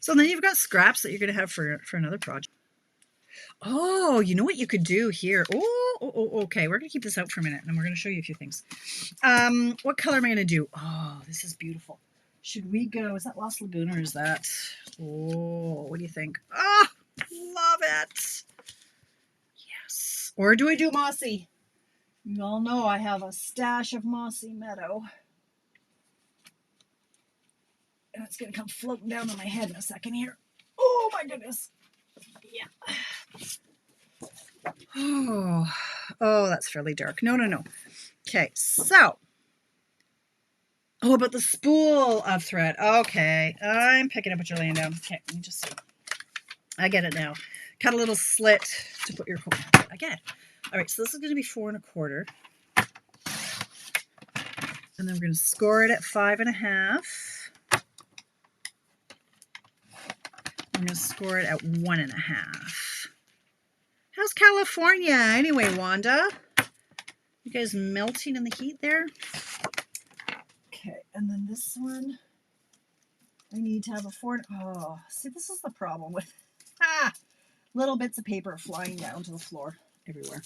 So then you've got scraps that you're going to have for another project. Oh, you know what you could do here? Oh, okay. We're going to keep this out for a minute, and we're going to show you a few things. What color am I going to do? Oh, this is beautiful. Should we go? Is that Lost Lagoon or is that? Oh, what do you think? Oh, love it. Yes. Or do I do Mossy? You all know I have a stash of Mossy Meadow. And it's going to come floating down on my head in a second here. Oh, my goodness. Yeah. Oh, that's fairly dark. No. Okay, so. Oh, about the spool of thread. Okay, I'm picking up what you're laying down. Okay, let me just see. I get it now. Cut a little slit to put your hook. I get it. All right, so this is going to be 4 1/4. And then we're going to score it at 5 1/2. I'm going to score it at 1 1/2. How's California anyway, Wanda? You guys melting in the heat there? Okay, and then this one, I need to have a 4. Oh, see, this is the problem with little bits of paper flying down to the floor everywhere.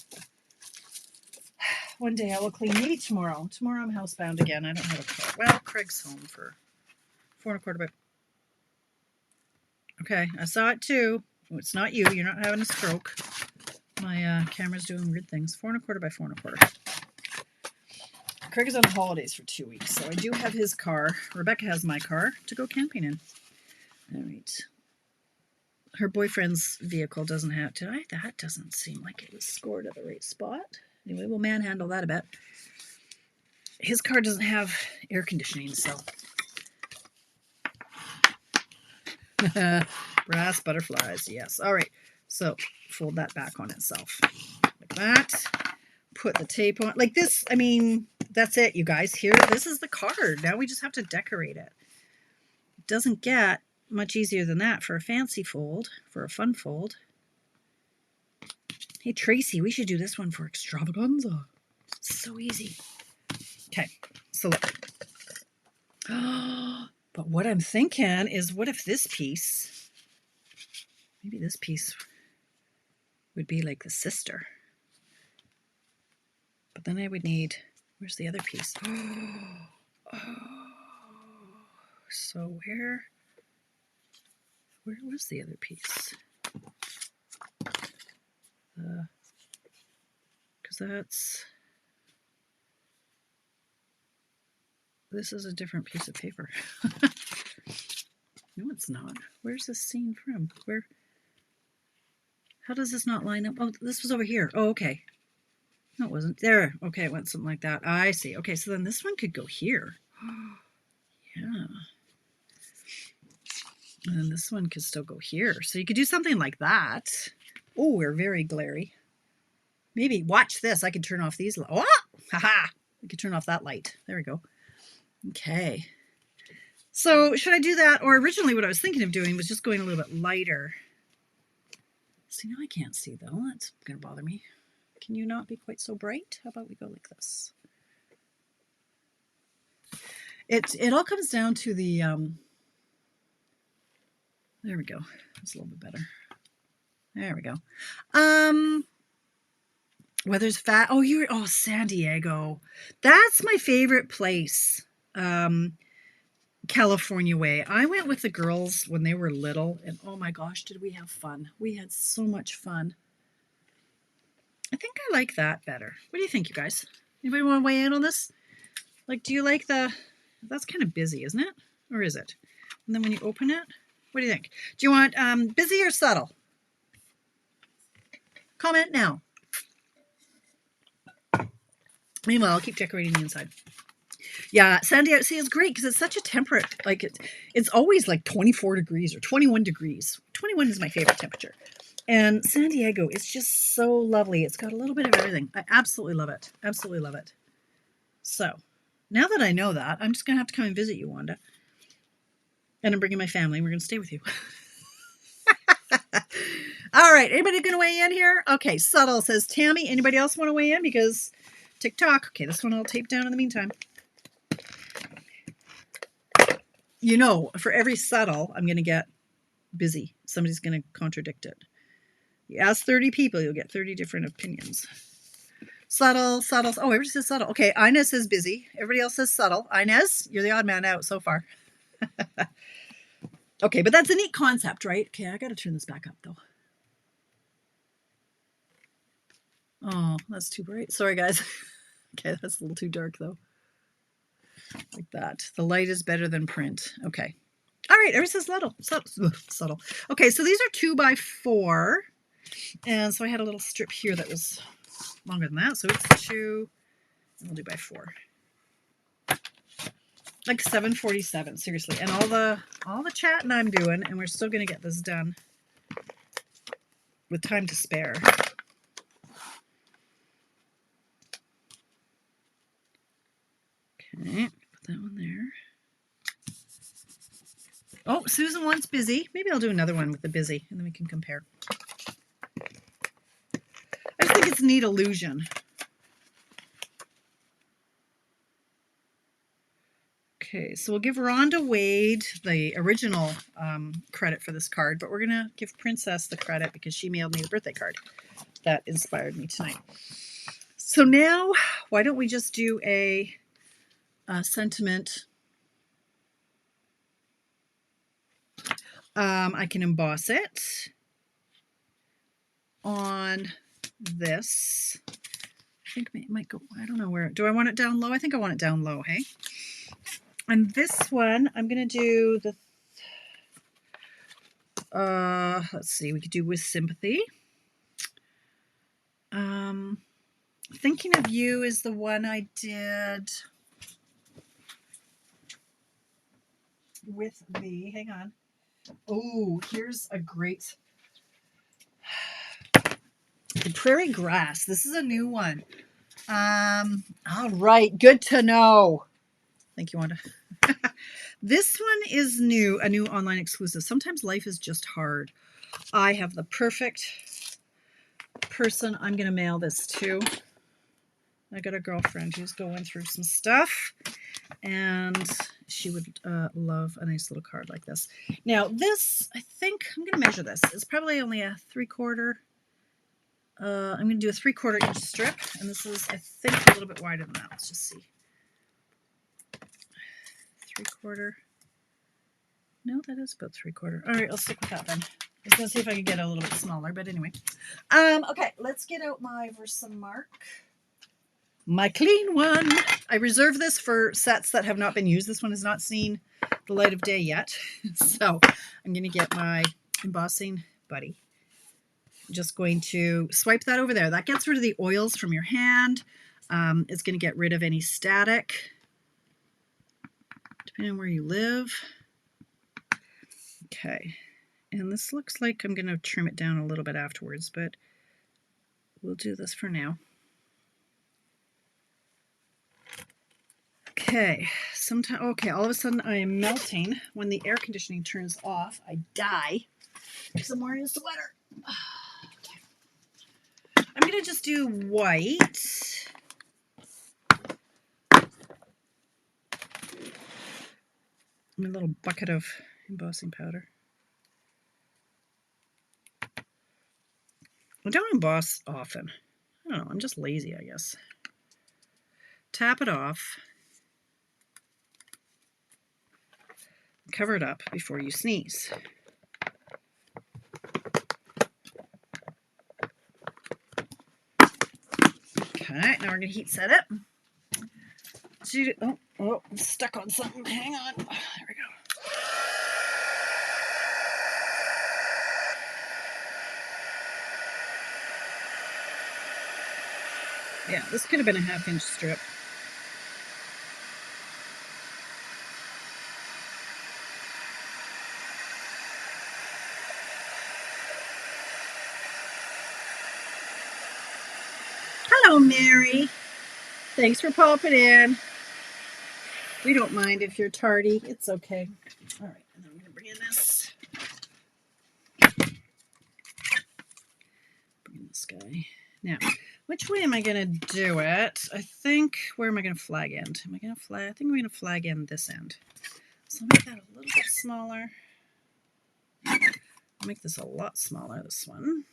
One day I will clean. Maybe tomorrow. Tomorrow I'm housebound again. I don't have a car. Well, Craig's home for 4 1/4. But okay, I saw it too. Oh, it's not you. You're not having a stroke. My camera's doing weird things. 4 1/4 by 4 1/4. Craig is on holidays for 2 weeks, so I do have his car. Rebecca has my car to go camping in. All right. Her boyfriend's vehicle doesn't have to. That doesn't seem like it was scored at the right spot. Anyway, we'll manhandle that a bit. His car doesn't have air conditioning, so. Brass butterflies, yes. All right, so fold that back on itself like that. Put the tape on like this. I mean, that's it, you guys. Here, this is the card. Now we just have to decorate it. It doesn't get much easier than that for a fancy fold, for a fun fold. Hey, Tracy, we should do this one for extravaganza. It's so easy. Okay, so look. But what I'm thinking is, what if this piece, maybe this piece would be like the sister. But then I would need, where's the other piece? Oh, so where was the other piece? Because this is a different piece of paper. No, it's not. Where's this scene from? How does this not line up? Oh, this was over here. Oh, okay. No, it wasn't. There. Okay, it went something like that. I see. Okay, so then this one could go here. Yeah. And then this one could still go here. So you could do something like that. Oh, we're very glary. Maybe, watch this. I could turn off these. Oh, haha. I could turn off that light. There we go. Okay. So should I do that? Or originally what I was thinking of doing was just going a little bit lighter. See, now I can't see though. That's going to bother me. Can you not be quite so bright? How about we go like this? It all comes down to the, there we go. That's a little bit better. There we go. Weather's fat. Oh, San Diego. That's my favorite place. California way. I went with the girls when they were little, and oh my gosh, did we have fun. We had so much fun. I think I like that better. What do you think, you guys? Anybody want to weigh in on this? Like, do you like that's kind of busy, isn't it? Or is it? And then when you open it, what do you think? Do you want busy or subtle? Comment now. Meanwhile, I'll keep decorating the inside. Yeah, San Diego, see, it's great because it's such a temperate, like it's always like 24 degrees or 21 degrees. 21 is my favorite temperature. And San Diego is just so lovely. It's got a little bit of everything. I absolutely love it. Absolutely love it. So now that I know that, I'm just going to have to come and visit you, Wanda. And I'm bringing my family. We're going to stay with you. All right. Anybody going to weigh in here? Okay. Subtle says Tammy. Anybody else want to weigh in? Because TikTok. Okay. This one I'll tape down in the meantime. You know, for every subtle, I'm going to get busy. Somebody's going to contradict it. You ask 30 people, you'll get 30 different opinions. Subtle. Oh, everybody says subtle. Okay, Inez says busy. Everybody else says subtle. Inez, you're the odd man out so far. Okay, but that's a neat concept, right? Okay, I got to turn this back up, though. Oh, that's too bright. Sorry, guys. Okay, that's a little too dark, though. Like that. The light is better than print. Okay. All right, everybody says subtle. Okay, so these are 2x4. And so I had a little strip here that was longer than that. So it's 2, and we'll do by 4. Like 7:47, seriously. And all the chatting I'm doing, and we're still going to get this done with time to spare. Okay, put that one there. Oh, Susan wants busy. Maybe I'll do another one with the busy, and then we can compare. I just think it's a neat illusion. Okay, so we'll give Rhonda Wade the original credit for this card, but we're going to give Princess the credit because she mailed me the birthday card that inspired me tonight. So now, why don't we just do a sentiment. I can emboss it on this. I think it might go, I don't know where. Do I want it down low? I think I want it down low, hey? And this one, I'm going to do the, let's see, we could do with sympathy. Thinking of You is the one I did with the, hang on. Oh, here's a great, the Prairie Grass. This is a new one. All right, good to know. Thank you, Wanda. This one is new, a new online exclusive. Sometimes life is just hard. I have the perfect person I'm going to mail this to. I got a girlfriend who's going through some stuff, and she would love a nice little card like this. Now, this, I think, I'm going to measure this. It's probably only a 3/4. I'm going to do a 3/4 inch strip, and this is, I think, a little bit wider than that. Let's just see. 3/4. No, that is about 3/4. All right, I'll stick with that then. I was going to see if I could get a little bit smaller, but anyway. Okay, let's get out my Versamark. My clean one. I reserve this for sets that have not been used. This one has not seen the light of day yet. So I'm going to get my embossing buddy. I'm just going to swipe that over there. That gets rid of the oils from your hand. It's going to get rid of any static, depending on where you live. Okay. And this looks like I'm going to trim it down a little bit afterwards, but we'll do this for now. Okay, all of a sudden I am melting. When the air conditioning turns off, I die because I'm wearing a sweater. Okay. I'm going to just do white. my little bucket of embossing powder. I don't emboss often. I don't know, I'm just lazy, I guess. Tap it off. Cover it up before you sneeze. Okay, now we're going to heat set it. Oh, I'm stuck on something. Hang on. There we go. Yeah, this could have been a 1/2 inch strip. Hello, Mary. Thanks for popping in. We don't mind if you're tardy. It's okay. All right, and then I'm going to bring in this. Bring in this guy. Now, which way am I going to do it? I think, where am I going to flag end? Am I going to flag? I think I'm going to flag end this end. So I'll make that a little bit smaller. I'll make this a lot smaller, this one.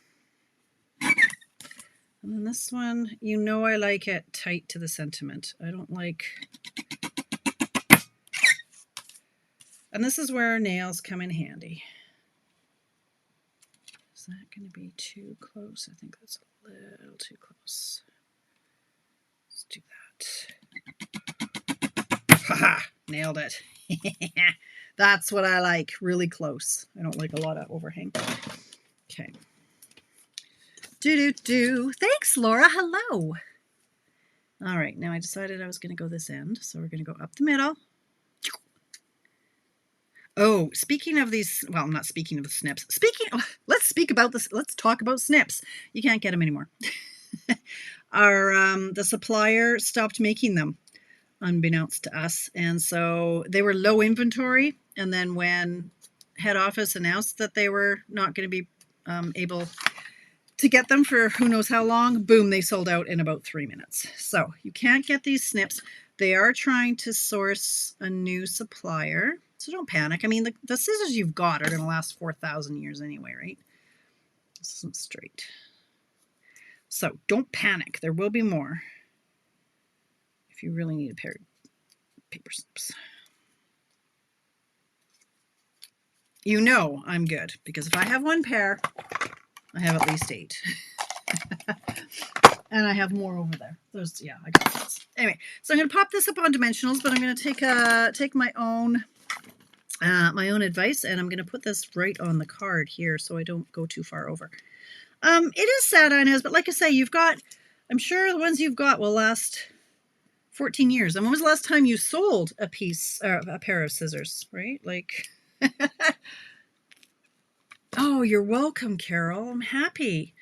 And then this one, you know I like it tight to the sentiment. I don't like... And this is where nails come in handy. Is that going to be too close? I think that's a little too close. Let's do that. Haha! Nailed it. That's what I like. Really close. I don't like a lot of overhang. Okay. Thanks, Laura. Hello. All right. Now I decided I was going to go this end. So we're going to go up the middle. Oh, speaking of these, well, I'm not speaking of the snips. Let's speak about this. Let's talk about snips. You can't get them anymore. The supplier stopped making them, unbeknownst to us. And so they were low inventory. And then when head office announced that they were not going to be able to get them for who knows how long, boom, they sold out in about 3 minutes. So you can't get these snips. They are trying to source a new supplier. So don't panic. I mean, the scissors you've got are going to last 4,000 years anyway, right? This isn't straight. So don't panic. There will be more if you really need a pair of paper snips. You know I'm good, because if I have one pair, I have at least 8. And I have more over there. Yeah, I got those. Anyway, so I'm going to pop this up on dimensionals, but I'm going to take my own advice, and I'm going to put this right on the card here so I don't go too far over. It is sad, Inez, but like I say, I'm sure the ones you've got will last 14 years. And when was the last time you sold a pair of scissors, right? Like, oh, you're welcome, Carol. I'm happy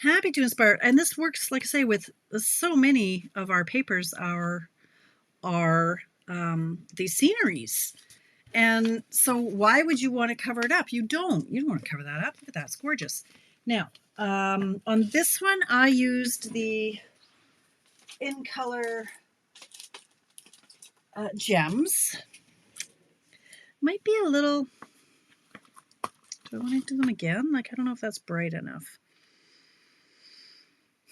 to inspire. And this works, like I say, with so many of our papers are these sceneries. And so why would you want to cover it up? You don't want to cover that up. Look at that. It's gorgeous. Now, on this one, I used the In Color gems. Might be a little... Do I want to do them again? Like, I don't know if that's bright enough.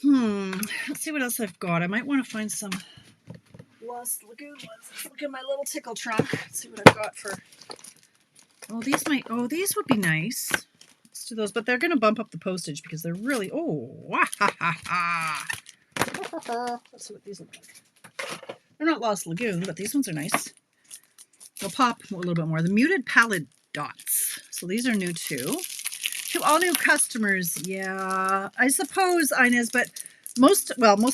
Let's see what else I've got. I might want to find some Lost Lagoon ones. Let's look in my little tickle trunk. Let's see what I've got for... Oh, these would be nice. Let's do those, but they're going to bump up the postage because they're really... Oh, let's see what these look like. They're not Lost Lagoon, but these ones are nice. They'll pop a little bit more. The Muted Palette Dots. So these are new too. To all new customers, yeah, I suppose, Inez, but most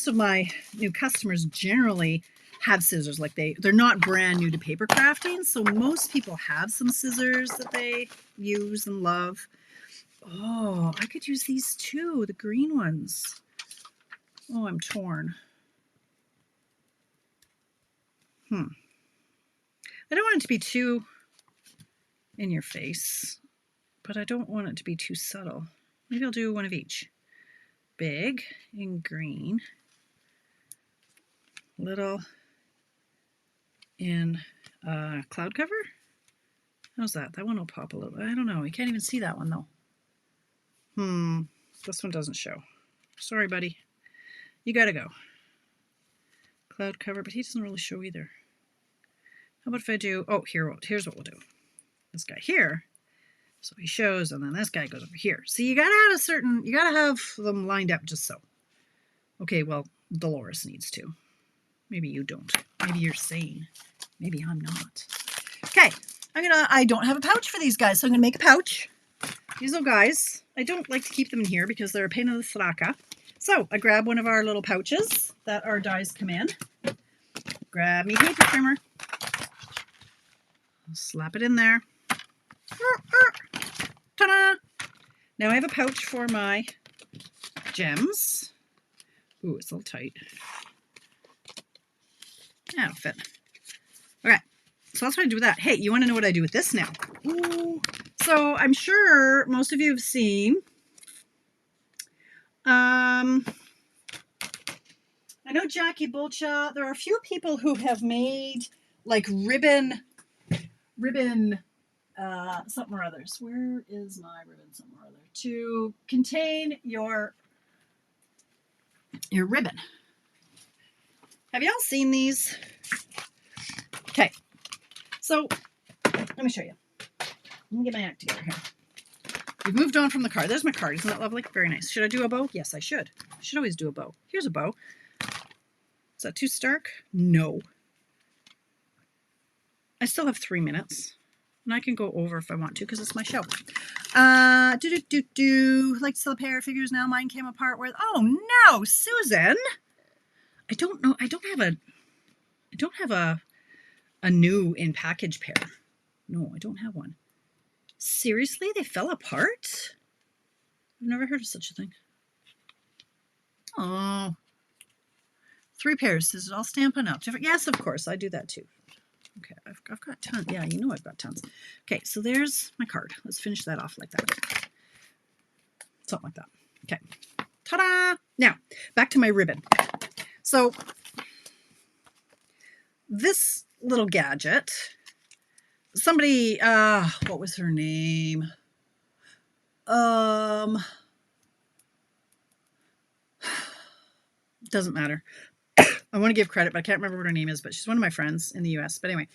of my new customers generally have scissors. Like they're not brand new to paper crafting, so most people have some scissors that they use and love. Oh, I could use these too, the green ones. Oh, I'm torn. I don't want it to be too in your face, but I don't want it to be too subtle. Maybe I'll do one of each. Big in green, little in cloud cover, How's that? That one will pop a little. I don't know. You can't even see that one though. This one doesn't show. Sorry, buddy. You gotta go. Cloud cover, but he doesn't really show either. How about if I do, oh, here's what we'll do. This guy here, so he shows, and then this guy goes over here. See, you gotta have them lined up just so. Okay, well, Dolores needs to. Maybe you don't. Maybe you're sane. Maybe I'm not. Okay, I don't have a pouch for these guys, so I'm gonna make a pouch. These little guys, I don't like to keep them in here because they're a pain in the sraka. So I grab one of our little pouches that our dies come in. Grab me paper trimmer. Slap it in there. Ta-da! Now I have a pouch for my gems. Ooh, it's a little tight. Yeah, it'll fit. Okay, so that's what I do with that. Hey, you want to know what I do with this now? Ooh. So I'm sure most of you have seen. I know Jackie Bulcha. There are a few people who have made like ribbon something or others. Where is my ribbon something or other? To contain your ribbon. Have y'all seen these? Okay. So let me show you. Let me get my act together here. We've moved on from the card. There's my card. Isn't that lovely? Very nice. Should I do a bow? Yes, I should. I should always do a bow. Here's a bow. Is that too stark? No. I still have 3 minutes. And I can go over if I want to because it's my show. Like to sell a pair of figures now. Mine came apart with, oh no, Susan. I don't know. I don't have a new in package pair. No, I don't have one. Seriously? They fell apart? I've never heard of such a thing. Oh. 3 pairs. Does it all Stampin' Up? Yes, of course. I do that too. Okay, I've got tons. Yeah, you know I've got tons. Okay, so there's my card. Let's finish that off like that. Something like that. Okay. Ta-da! Now, back to my ribbon. So, this little gadget, somebody, what was her name? Doesn't matter. I want to give credit, but I can't remember what her name is, but she's one of my friends in the US. But anyway,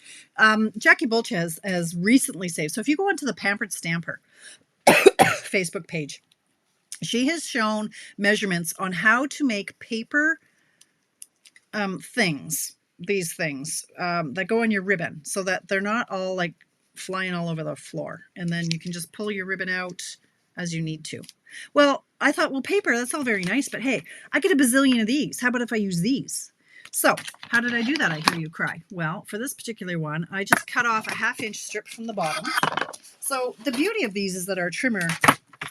Jackie Bulcha has recently saved. So if you go onto the Pampered Stamper Facebook page, she has shown measurements on how to make paper things, these things that go on your ribbon so that they're not all like flying all over the floor. And then you can just pull your ribbon out as you need to. Well, I thought, well, paper, that's all very nice, but hey, I get a bazillion of these. How about if I use these? So how did I do that? I hear you cry. Well, for this particular one, I just cut off a 1/2 inch strip from the bottom. So the beauty of these is that our trimmer,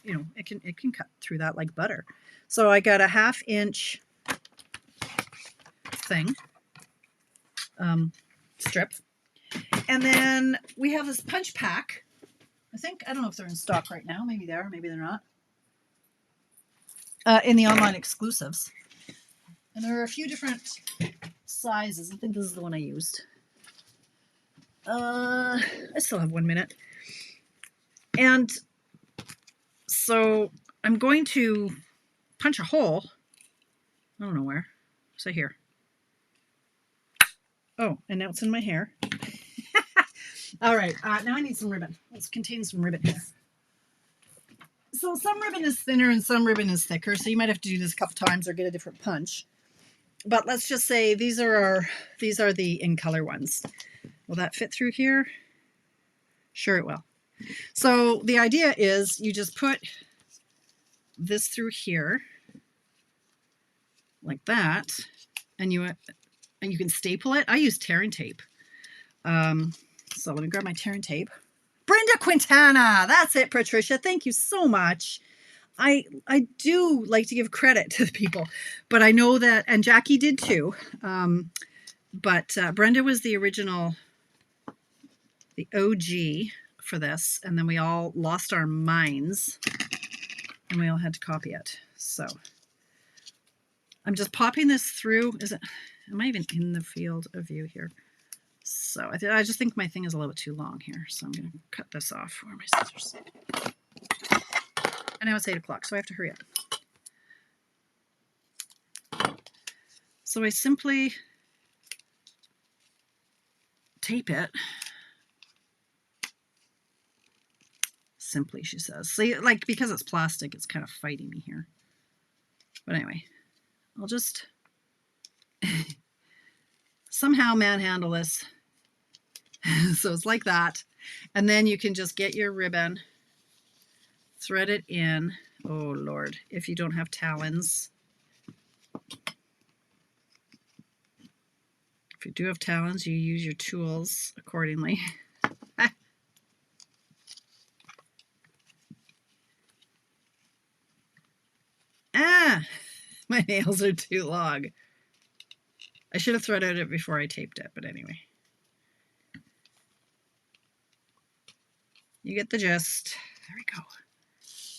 you know, it can cut through that like butter. So I got a 1/2 inch thing, strip. And then we have this punch pack. I don't know if they're in stock right now. Maybe they are, maybe they're not. In the online exclusives. And there are a few different sizes. I think this is the one I used. I still have 1 minute. And so I'm going to punch a hole. I don't know where. So here. Oh, and now it's in my hair. All right, now I need some ribbon. Let's contain some ribbon here. So some ribbon is thinner and some ribbon is thicker, so you might have to do this a couple times or get a different punch. But let's just say these are the in color ones. Will that fit through here? Sure it will. So the idea is you just put this through here like that, and you can staple it. I use tearing tape. So let me grab my tearing tape. Brenda Quintana, that's it, Patricia. Thank you so much. I do like to give credit to the people, but I know that, and Jackie did too. But Brenda was the original, the OG for this, and then we all lost our minds, and we all had to copy it. So I'm just popping this through. Am I even in the field of view here? So I just think my thing is a little bit too long here. So I'm going to cut this off. Where are my scissors? And now it's 8 o'clock, so I have to hurry up. So I simply tape it. Simply, she says. See, like, because it's plastic, it's kind of fighting me here. But anyway, I'll just somehow manhandle this. So it's like that. And then you can just get your ribbon, thread it in. Oh, Lord, if you don't have talons. If you do have talons, you use your tools accordingly. My nails are too long. I should have threaded it before I taped it, but anyway. You get the gist. There we go.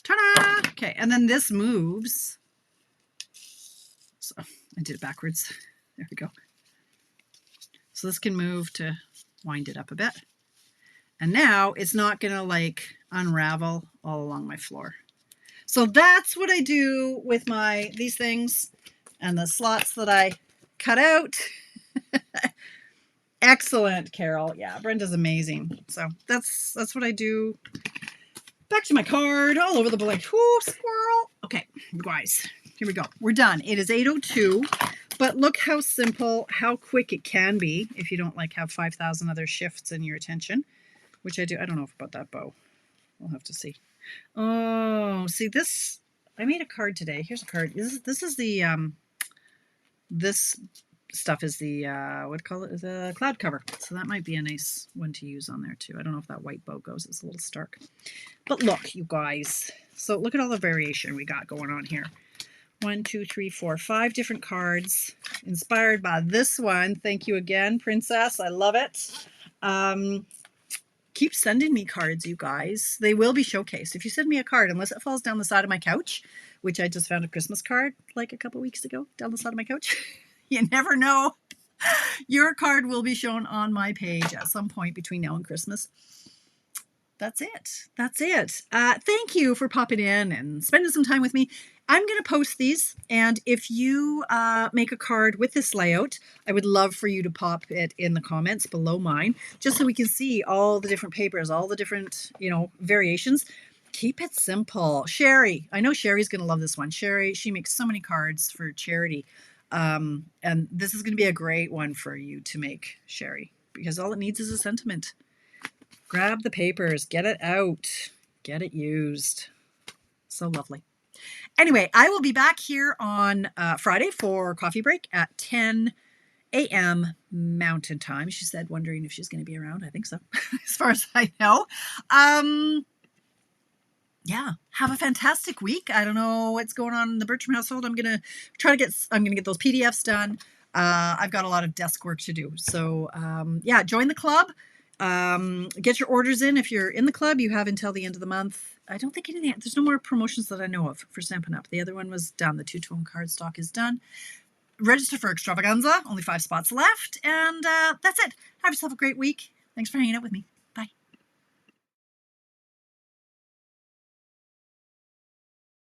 Ta-da! Okay, and then this moves. So I did it backwards. There we go. So this can move to wind it up a bit. And now it's not going to like unravel all along my floor. So that's what I do with these things and the slots that I cut out. Excellent, Carol. Yeah, Brenda's amazing. So that's what I do. Back to my card, all over the place. Whoo, squirrel. Okay, guys, here we go. We're done. It is 8:02, but look how simple, how quick it can be if you don't like have 5,000 other shifts in your attention, which I do. I don't know about that bow. We'll have to see. Oh, see this, I made a card today. Here's a card. This is the, this stuff is the, what do you call it? The cloud cover. So that might be a nice one to use on there too. I don't know if that white bow goes. It's a little stark. But look, you guys. So look at all the variation we got going on here. 1, 2, 3, 4, 5 different cards inspired by this one. Thank you again, Princess. I love it. Keep sending me cards, you guys. They will be showcased. If you send me a card, unless it falls down the side of my couch, which I just found a Christmas card like a couple weeks ago down the side of my couch. You never know. Your card will be shown on my page at some point between now and Christmas. That's it. That's it. Thank you for popping in and spending some time with me. I'm going to post these, and if you make a card with this layout, I would love for you to pop it in the comments below mine, just so we can see all the different papers, all the different, variations. Keep it simple. Sherry, I know Sherry's going to love this one. Sherry, she makes so many cards for charity, and this is going to be a great one for you to make, Sherry, because all it needs is a sentiment. Grab the papers, get it out, get it used. So lovely. Anyway, I will be back here on Friday for coffee break at 10 a.m. Mountain Time. She said, wondering if she's going to be around. I think so, as far as I know. Yeah, have a fantastic week. I don't know what's going on in the Bertram household. I'm going to get those PDFs done. I've got a lot of desk work to do. So yeah, join the club. Get your orders in. If you're in the club, you have until the end of the month. I don't think there's no more promotions that I know of for Stampin' Up. The other one was done. The two-tone cardstock is done. Register for Extravaganza. Only 5 spots left. And that's it. Have yourself a great week. Thanks for hanging out with me.